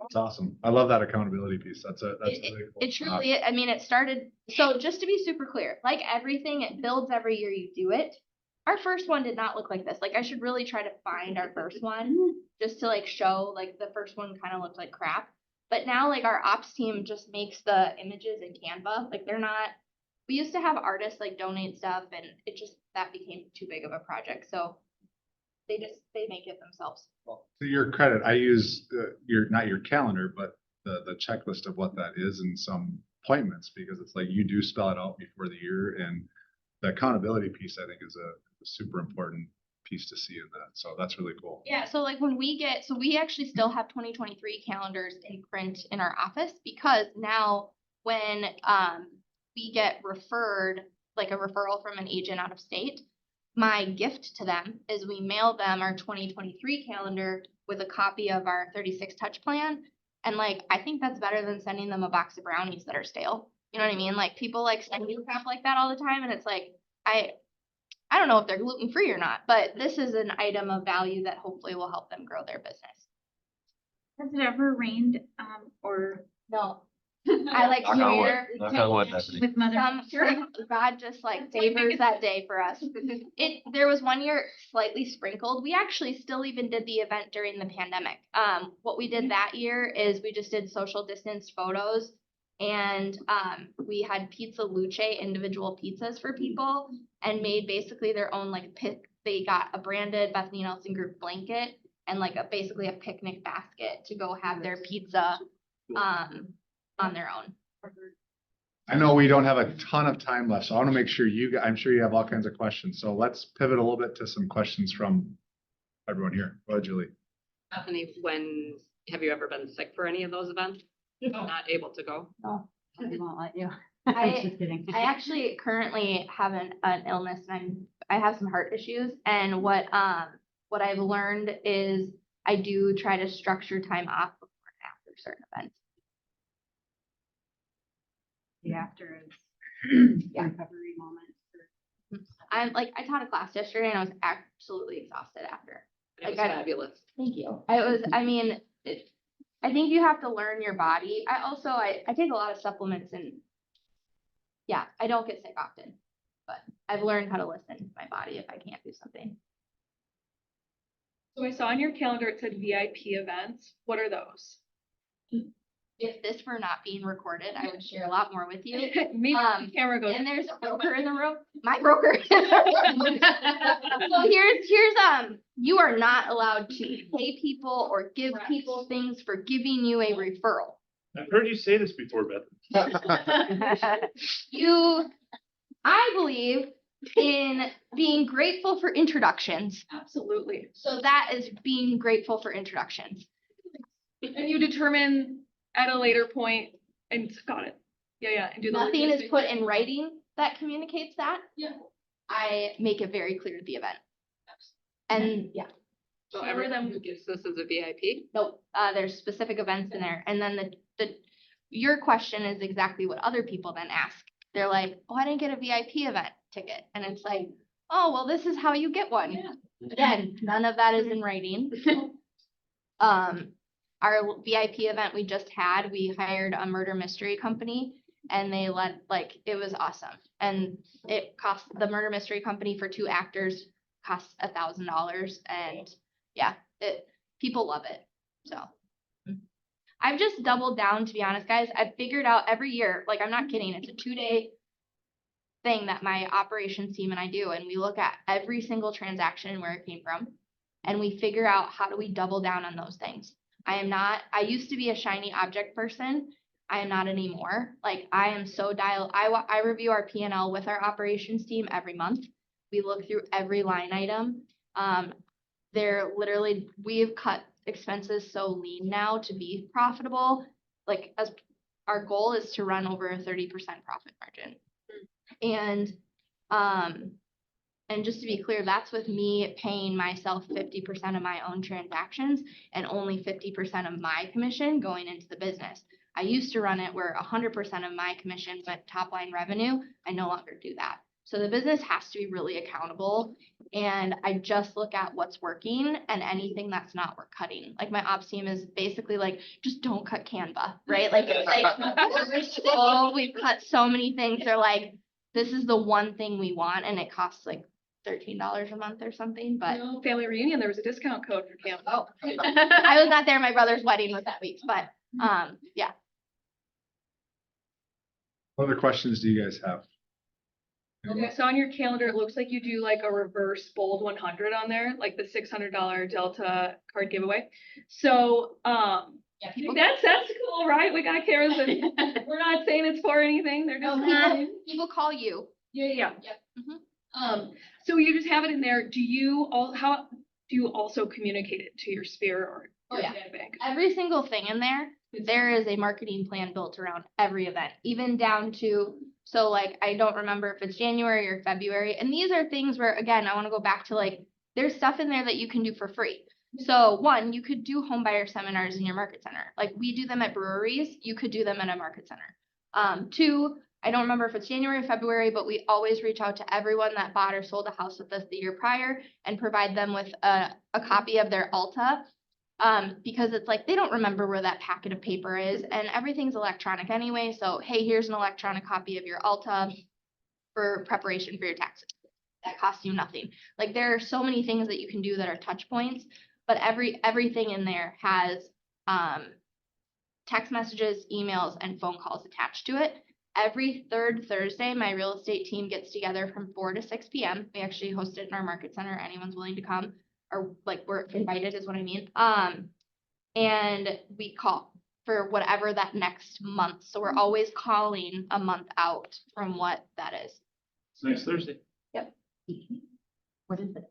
Speaker 1: That's awesome. I love that accountability piece. That's
Speaker 6: It,
Speaker 1: really cool.
Speaker 6: it truly, I mean, it started, so just to be super clear, like everything, it builds every year you do it. Our first one did not look like this. Like I should really try to find our first one just to like show, like the first one kind of looked like crap. But now like our ops team just makes the images in Canva. Like they're not, we used to have artists like donate stuff and it just, that became too big of a project. So they make it themselves.
Speaker 1: To your credit, I use not your calendar, but the checklist of what that is in some appointments, because it's like you do spell it out before the year, and the accountability piece I think is a super important piece to see in that. So that's really cool.
Speaker 6: Yeah, so like when we get, so we actually still have 2023 calendars in print in our office because now when we get referred, like a referral from an agent out of state, my gift to them is we mail them our 2023 calendar with a copy of our 36 touch plan. And like, I think that's better than sending them a box of brownies that are stale. You know what I mean? Like people like send you crap like that all the time. And it's like, I don't know if they're gluten free or not, but this is an item of value that hopefully will help them grow their business.
Speaker 7: Has it ever rained, or
Speaker 6: No. I like
Speaker 3: Knock on wood.
Speaker 6: swear
Speaker 3: Knock on wood, Bethany.
Speaker 7: with Mother Nature?
Speaker 6: God just like favors that day for us. There was one year slightly sprinkled. We actually still even did the event during the pandemic. What we did that year is we just did social distance photos and we had Pizza Luce individual pizzas for people and made basically their own like they got a branded Bethany Nelson Group blanket and like basically a picnic basket to go have their pizza on their own.
Speaker 1: I know we don't have a ton of time left, so I want to make sure I'm sure you have all kinds of questions. So let's pivot a little bit to some questions from everyone here. Go ahead, Julie.
Speaker 8: Bethany, have you ever been sick for any of those events? Not able to go?
Speaker 2: No, we won't let you.
Speaker 6: I-
Speaker 2: Just kidding.
Speaker 6: I actually currently have an illness and I have some heart issues. And what I've learned is I do try to structure time off before and after certain events.
Speaker 2: The after is recovery moment.
Speaker 6: I taught a class yesterday and I was absolutely exhausted after.
Speaker 8: It was
Speaker 6: Like,
Speaker 8: fabulous.
Speaker 6: Thank you. I think you have to learn your body. I take a lot of supplements and yeah, I don't get sick often, but I've learned how to listen to my body if I can't do something.
Speaker 9: So I saw on your calendar, it said VIP events. What are those?
Speaker 6: If this were not being recorded, I would share a lot more with you.
Speaker 9: Maybe the camera goes.
Speaker 6: And there's a broker in the room, my broker. So here's, you are not allowed to pay people or give people things for giving you a referral.
Speaker 4: I've heard you say this before, Beth.
Speaker 6: I believe in being grateful for introductions.
Speaker 9: Absolutely.
Speaker 6: So that is being grateful for introductions.
Speaker 9: And you determine at a later point and got it. Yeah. And do the
Speaker 6: Nothing is
Speaker 9: logistics.
Speaker 6: put in writing that communicates that.
Speaker 9: Yeah.
Speaker 6: I make it very clear at the event. And yeah,
Speaker 8: So everyone who gets this is a VIP?
Speaker 6: nope, there's specific events in there. And then your question is exactly what other people then ask. They're like, oh, I didn't get a VIP event ticket. And it's like, oh, well, this is how you get one.
Speaker 9: Yeah.
Speaker 6: Again, none of that is in writing. Our VIP event we just had, we hired a murder mystery company and they it was awesome. And it cost the murder mystery company for 2 actors cost $1,000. And yeah, people love it. So I've just doubled down, to be honest, guys. I've figured out every year, like I'm not kidding, it's a 2-day thing that my operations team and I do. And we look at every single transaction and where it came from. And we figure out how do we double down on those things. I used to be a shiny object person. I am not anymore. Like I am so dialed. I review our P&L with our operations team every month. We look through every line item. We've cut expenses so lean now to be profitable. Like as our goal is to run over a 30% profit margin. And just to be clear, that's with me paying myself 50% of my own transactions and only 50% of my commission going into the business. I used to run it where 100% of my commission went top line revenue. I no longer do that. So the business has to be really accountable. And I just look at what's working and anything that's not, we're cutting. Like my ops team is basically like, just don't cut Canva, right? Like, we've cut so many things. They're like, this is the one thing we want. And it costs like $13 a month or something, but
Speaker 9: No, family reunion, there was a discount code for Canva.
Speaker 6: oh, I was not there. My brother's wedding was that week, but yeah.
Speaker 1: What other questions do you guys have?
Speaker 9: Okay, so on your calendar, it looks like you do like a reverse bold 100 on there, like the $600 Delta card giveaway. So,
Speaker 6: Yeah,
Speaker 9: that's cool, right? We got cameras and we're not saying it's for anything. They're just.
Speaker 6: people call you.
Speaker 9: Yeah.
Speaker 6: Yep. Mhm.
Speaker 9: So you just have it in there. How do you also communicate it to your sphere or
Speaker 6: Oh,
Speaker 9: your
Speaker 6: yeah.
Speaker 9: data bank?
Speaker 6: Every single thing in there is a marketing plan built around every event, even down to, so like, I don't remember if it's January or February. And these are things where, again, I want to go back to like, there's stuff in there that you can do for free. So one, you could do home buyer seminars in your market center. Like we do them at breweries, you could do them at a market center. Two, I don't remember if it's January or February, but we always reach out to everyone that bought or sold a house with us the year prior and provide them with a copy of their Alta. Because it's like, they don't remember where that packet of paper is and everything's electronic anyway. So, hey, here's an electronic copy of your Alta for preparation for your taxes. That costs you nothing. Like there are so many things that you can do that are touch points, but everything in there has text messages, emails, and phone calls attached to it. Every third Thursday, my real estate team gets together from 4 to 6 p.m. We actually host it in our market center. Anyone's willing to come, or like we're invited is what I mean. And we call for whatever that next month. So we're always calling a month out from what that is.
Speaker 4: Next Thursday.
Speaker 2: What is it?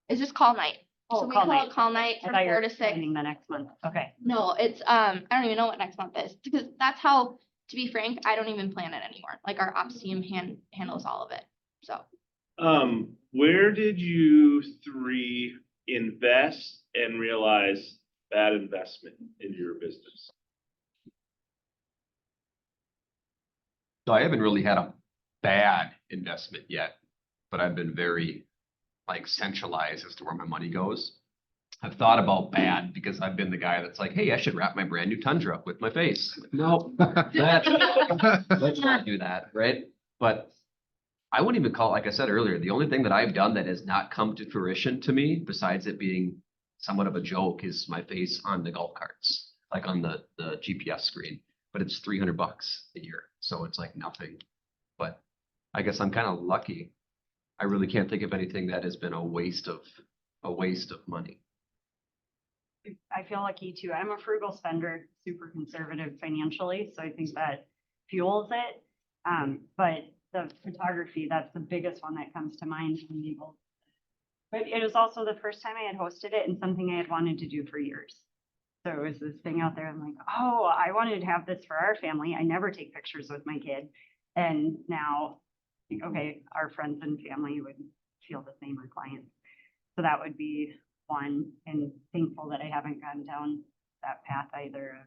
Speaker 6: It's just call night.
Speaker 2: Oh,
Speaker 6: So we
Speaker 2: call
Speaker 6: call
Speaker 2: night.
Speaker 6: it call night
Speaker 2: I
Speaker 6: from
Speaker 2: thought
Speaker 6: 4
Speaker 2: you were
Speaker 6: to 6.
Speaker 2: planning the next month. Okay.
Speaker 6: No, it's I don't even know what next month is because that's how, to be frank, I don't even plan it anymore. Like our ops team handles all of it. So
Speaker 4: Where did you three invest and realize bad investment in your business?
Speaker 3: So I haven't really had a bad investment yet, but I've been very like centralized as to where my money goes. I've thought about bad because I've been the guy that's like, hey, I should wrap my brand new Tundra with my face. No, let's not do that, right? But I wouldn't even call it, like I said earlier, the only thing that I've done that has not come to fruition to me, besides it being somewhat of a joke, is my face on the golf carts, like on the GPS screen. But it's $300 a year, so it's like nothing. But I guess I'm kind of lucky. I really can't think of anything that has been a waste of money.
Speaker 2: I feel lucky too. I'm a frugal spender, super conservative financially, so I think that fuels it. But the photography, that's the biggest one that comes to mind. But it was also the first time I had hosted it and something I had wanted to do for years. So it was this thing out there. I'm like, oh, I wanted to have this for our family. I never take pictures with my kid. And now, okay, our friends and family would feel the same, or clients. So that would be one, and thankful that I haven't gone down that path either.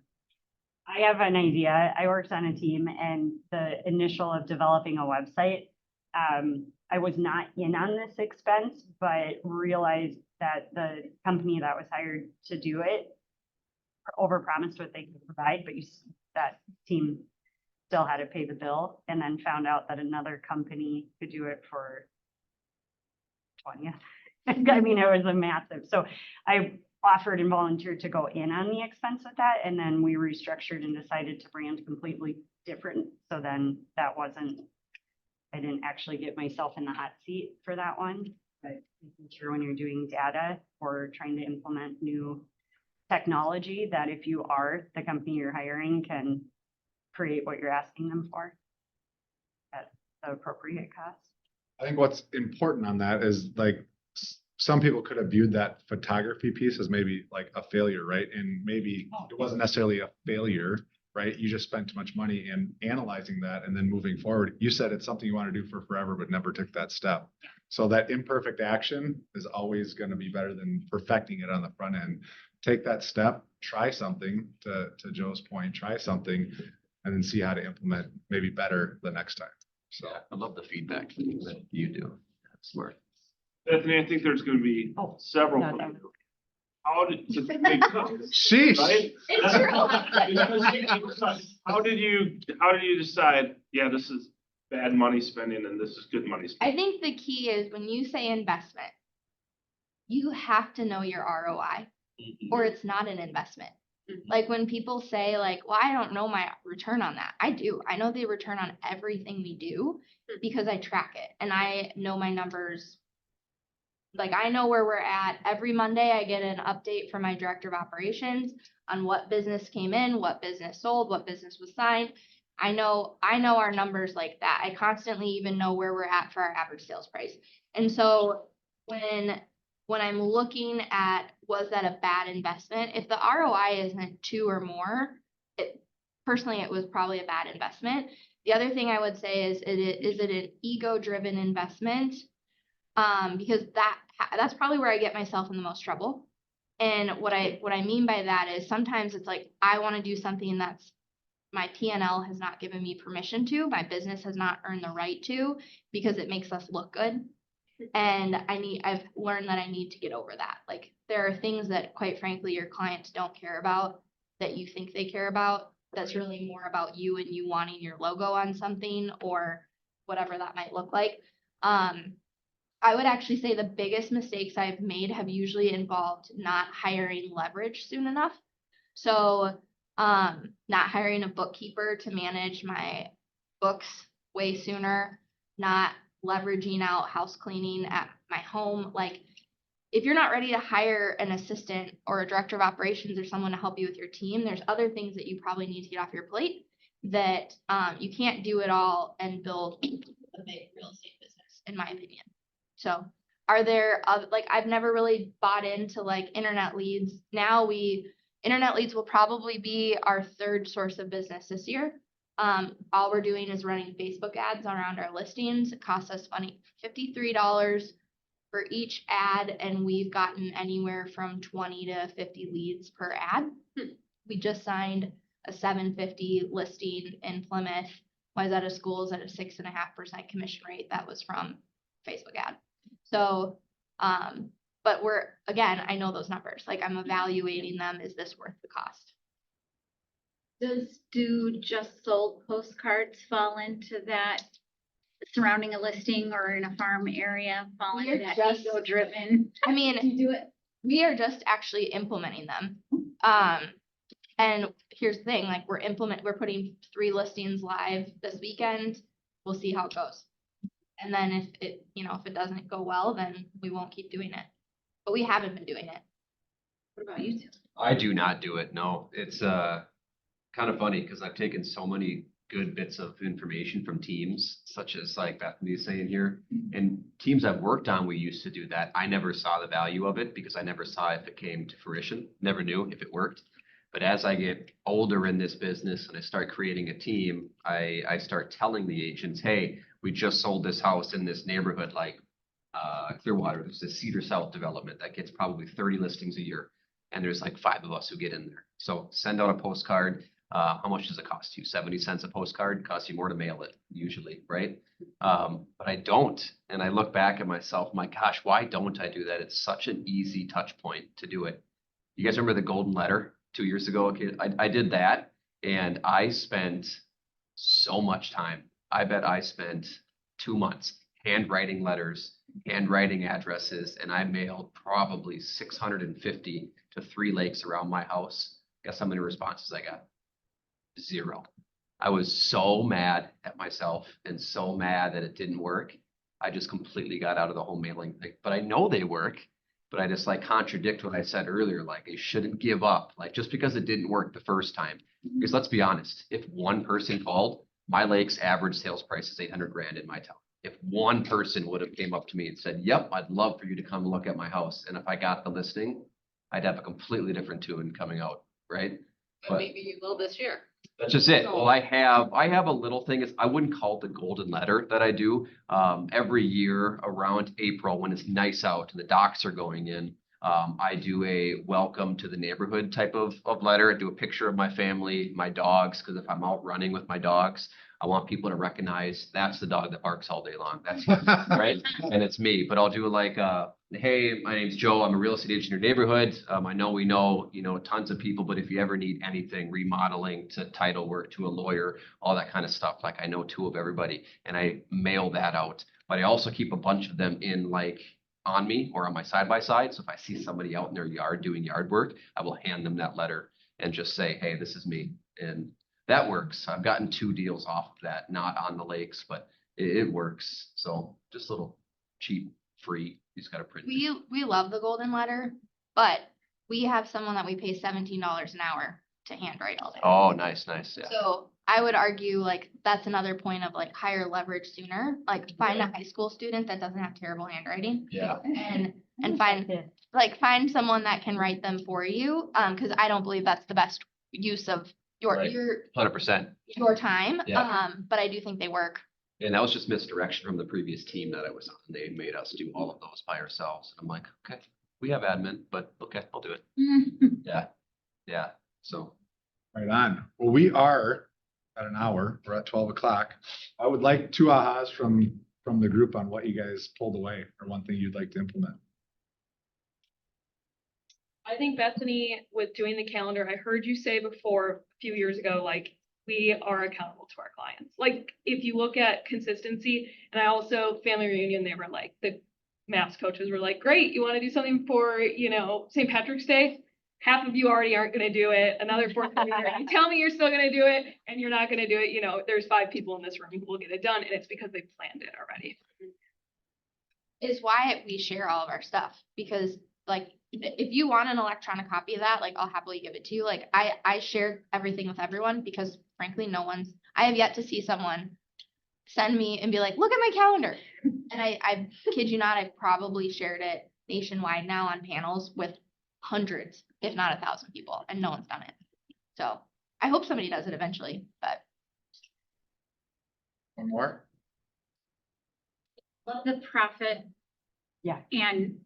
Speaker 2: I have an idea. I worked on a team, and the initial of developing a website, I was not in on this expense, but realized that the company that was hired to do it overpromised what they could provide, but that team still had to pay the bill, and then found out that another company could do it for 20th. I mean, it was a massive, so I offered and volunteered to go in on the expense with that, and then we restructured and decided to brand completely different. So then that wasn't, I didn't actually get myself in the hot seat for that one, but making sure when you're doing data or trying to implement new technology, that if you are the company you're hiring, can create what you're asking them for at the appropriate cost.
Speaker 1: I think what's important on that is like, some people could have viewed that photography piece as maybe like a failure, right? And maybe it wasn't necessarily a failure. right? You just spent too much money in analyzing that and then moving forward. You said it's something you want to do for forever, but never took that step. So that imperfect action is always going to be better than perfecting it on the front end. Take that step, try something, to Joe's point, try something, and then see how to implement maybe better the next time. So
Speaker 3: Yeah, I love the feedback that you do. Smart.
Speaker 4: Bethany, I think there's gonna be several.
Speaker 2: no,
Speaker 4: from
Speaker 2: no.
Speaker 4: you. How did, it's a big cut,
Speaker 1: sheesh.
Speaker 4: right?
Speaker 6: It's true.
Speaker 4: How did you decide, yeah, this is bad money spending and this is good money
Speaker 6: I
Speaker 4: spending?
Speaker 6: think the key is when you say investment, you have to know your ROI or it's not an investment. Like when people say like, well, I don't know my return on that. I do. I know the return on everything we do because I track it and I know my numbers. Like I know where we're at. Every Monday I get an update from my director of operations on what business came in, what business sold, what business was signed. I know our numbers like that. I constantly even know where we're at for our average sales price. And so when I'm looking at, was that a bad investment? If the ROI isn't 2 or more, personally, it was probably a bad investment. The other thing I would say is it an ego-driven investment? Because that's probably where I get myself in the most trouble. And what I mean by that is sometimes it's like, I want to do something that's my P&L has not given me permission to, my business has not earned the right to, because it makes us look good. And I've learned that I need to get over that. Like there are things that quite frankly, your clients don't care about that you think they care about. That's really more about you and you wanting your logo on something or whatever that might look like. I would actually say the biggest mistakes I've made have usually involved not hiring leverage soon enough. So, not hiring a bookkeeper to manage my books way sooner, not leveraging out house cleaning at my home. Like if you're not ready to hire an assistant or a director of operations or someone to help you with your team, there's other things that you probably need to get off your plate that you can't do it all and build a big real estate business, in my opinion. So are there like I've never really bought into like internet leads. Now internet leads will probably be our 3rd source of business this year. All we're doing is running Facebook ads around our listings. It costs us $53 for each ad, and we've gotten anywhere from 20 to 50 leads per ad. We just signed a $750 listing in Plymouth. Wayzata Schools at a 6.5% commission rate. That was from Facebook ad. So, but I know those numbers. Like I'm evaluating them. Is this worth the cost?
Speaker 7: Do just sold postcards fall into that surrounding a listing or in a farm area, fall into that ego-driven?
Speaker 6: I mean,
Speaker 7: Do it.
Speaker 6: we are just actually implementing them. And here's the thing, like we're putting 3 listings live this weekend. We'll see how it goes. And then if it doesn't go well, then we won't keep doing it. But we haven't been doing it.
Speaker 7: What about you two?
Speaker 3: I do not do it. No, it's kind of funny because I've taken so many good bits of information from teams, such as like Bethany's saying here, and teams I've worked on, we used to do that. I never saw the value of it because I never saw if it came to fruition, never knew if it worked. But as I get older in this business and I start creating a team, I start telling the agents, hey, we just sold this house in this neighborhood, like Clearwater. There's this Cedar South development that gets probably 30 listings a year. And there's like 5 of us who get in there. So send out a postcard. How much does it cost you? 70 cents a postcard. Costs you more to mail it usually, right? But I don't. And I look back at myself, my gosh, why don't I do that? It's such an easy touch point to do it. You guys remember the golden letter 2 years ago? Okay, I did that and I spent so much time. I bet I spent 2 months handwriting letters, handwriting addresses, and I mailed probably 650 to 3 lakes around my house. Guess how many responses I got? 0. I was so mad at myself and so mad that it didn't work. I just completely got out of the whole mailing thing. But I know they work, but I just like contradict what I said earlier. Like I shouldn't give up. Like just because it didn't work the first time. Because let's be honest, if one person called, my lake's average sales price is 800 grand in my town. If one person would have came up to me and said, yep, I'd love for you to come look at my house. And if I got the listing, I'd have a completely different tune coming out, right? But-
Speaker 8: maybe you will this year.
Speaker 3: That's just it. Well, I have a little thing, I wouldn't call it the golden letter that I do. Every year around April, when it's nice out and the docks are going in, I do a welcome to the neighborhood type of letter. I do a picture of my family, my dogs, because if I'm out running with my dogs, I want people to recognize that's the dog that barks all day long. That's him, right? And it's me. But I'll do like, hey, my name's Joe. I'm a real estate agent in your neighborhood. I know we know, tons of people, but if you ever need anything, remodeling to title work to a lawyer, all that kind of stuff, like I know two of everybody, and I mail that out. But I also keep a bunch of them in like on me or on my side by side. So if I see somebody out in their yard doing yard work, I will hand them that letter and just say, hey, this is me. And that works. I've gotten 2 deals off of that, not on the lakes, but it works. So just a little cheap, free. You just got to print it.
Speaker 6: We love the golden letter, but we have someone that we pay $17 an hour to handwrite all day.
Speaker 3: Oh, nice, yeah.
Speaker 6: So I would argue like that's another point of like higher leverage sooner. Like find a high school student that doesn't have terrible handwriting
Speaker 3: Yeah.
Speaker 6: and find someone that can write them for you. Cause I don't believe that's the best use of
Speaker 3: Right.
Speaker 6: your
Speaker 3: 100%.
Speaker 6: time.
Speaker 3: Yeah.
Speaker 6: But I do think they work.
Speaker 3: And that was just misdirection from the previous team that I was on. They made us do all of those by ourselves. I'm like, okay, we have admin, but okay, I'll do it. Yeah. So.
Speaker 1: Right on. Well, we are at an hour. We're at 12 o'clock. I would like 2 ahas from the group on what you guys pulled away or one thing you'd like to implement.
Speaker 9: I think Bethany, with doing the calendar, I heard you say before a few years ago, like, we are accountable to our clients. Like, if you look at consistency, and I also, family reunion, they were like, the maths coaches were like, great, you want to do something for, St. Patrick's Day? Half of you already aren't going to do it. Another 4th you tell me you're still going to do it and you're not going to do it. There's 5 people in this room who will get it done, and it's because they planned it already.
Speaker 6: Is why we share all of our stuff, because like if you want an electronic copy of that, like I'll happily give it to you. Like I share everything with everyone because frankly, I have yet to see someone send me and be like, look at my calendar. And I kid you not, I've probably shared it nationwide now on panels with hundreds, if not 1,000 people, and no one's done it. So I hope somebody does it eventually, but.
Speaker 1: One more?
Speaker 7: Love the profit.
Speaker 2: Yeah.
Speaker 7: And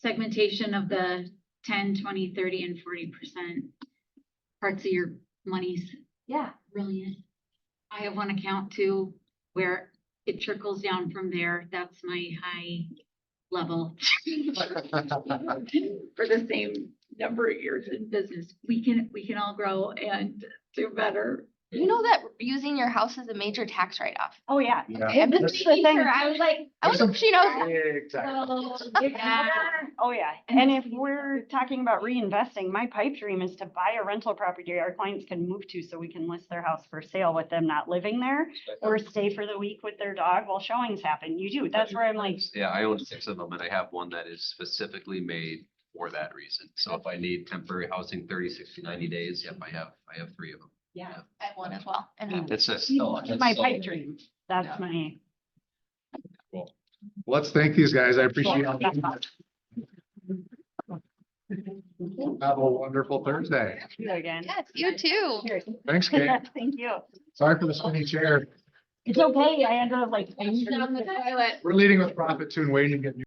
Speaker 7: segmentation of the 10, 20, 30, and 40% parts of your monies.
Speaker 6: Yeah.
Speaker 7: Brilliant. I have one account too, where it trickles down from there. That's my high level. For the same number of years in business, we can all grow and do better.
Speaker 6: You know that using your house is a major tax write-off.
Speaker 2: Oh, yeah.
Speaker 1: Yeah.
Speaker 6: I'm just
Speaker 2: That's the
Speaker 6: making
Speaker 2: thing.
Speaker 6: sure. I was like, I
Speaker 1: There's
Speaker 6: hope she knows that.
Speaker 1: Exactly.
Speaker 2: Oh, yeah. And if we're talking about reinvesting, my pipe dream is to buy a rental property our clients can move to so we can list their house for sale with them not living there, or stay for the week with their dog while showings happen. You do. That's where I'm like,
Speaker 3: Yeah, I own 6 of them and I have one that is specifically made for that reason. So if I need temporary housing, 30, 60, 90 days, yep, I have 3 of them.
Speaker 2: yeah,
Speaker 6: I have one as well. And
Speaker 3: It's just.
Speaker 2: it's my pipe dream. That's my.
Speaker 1: Let's thank these guys. I appreciate it. Have a wonderful Thursday.
Speaker 2: You again.
Speaker 6: yes, you too.
Speaker 2: Cheers.
Speaker 1: Thanks, Kate.
Speaker 2: Thank you.
Speaker 1: Sorry for the spinny chair.
Speaker 2: It's okay. I ended up like.
Speaker 6: Down the toilet.
Speaker 1: We're leading with profit too and waiting to get new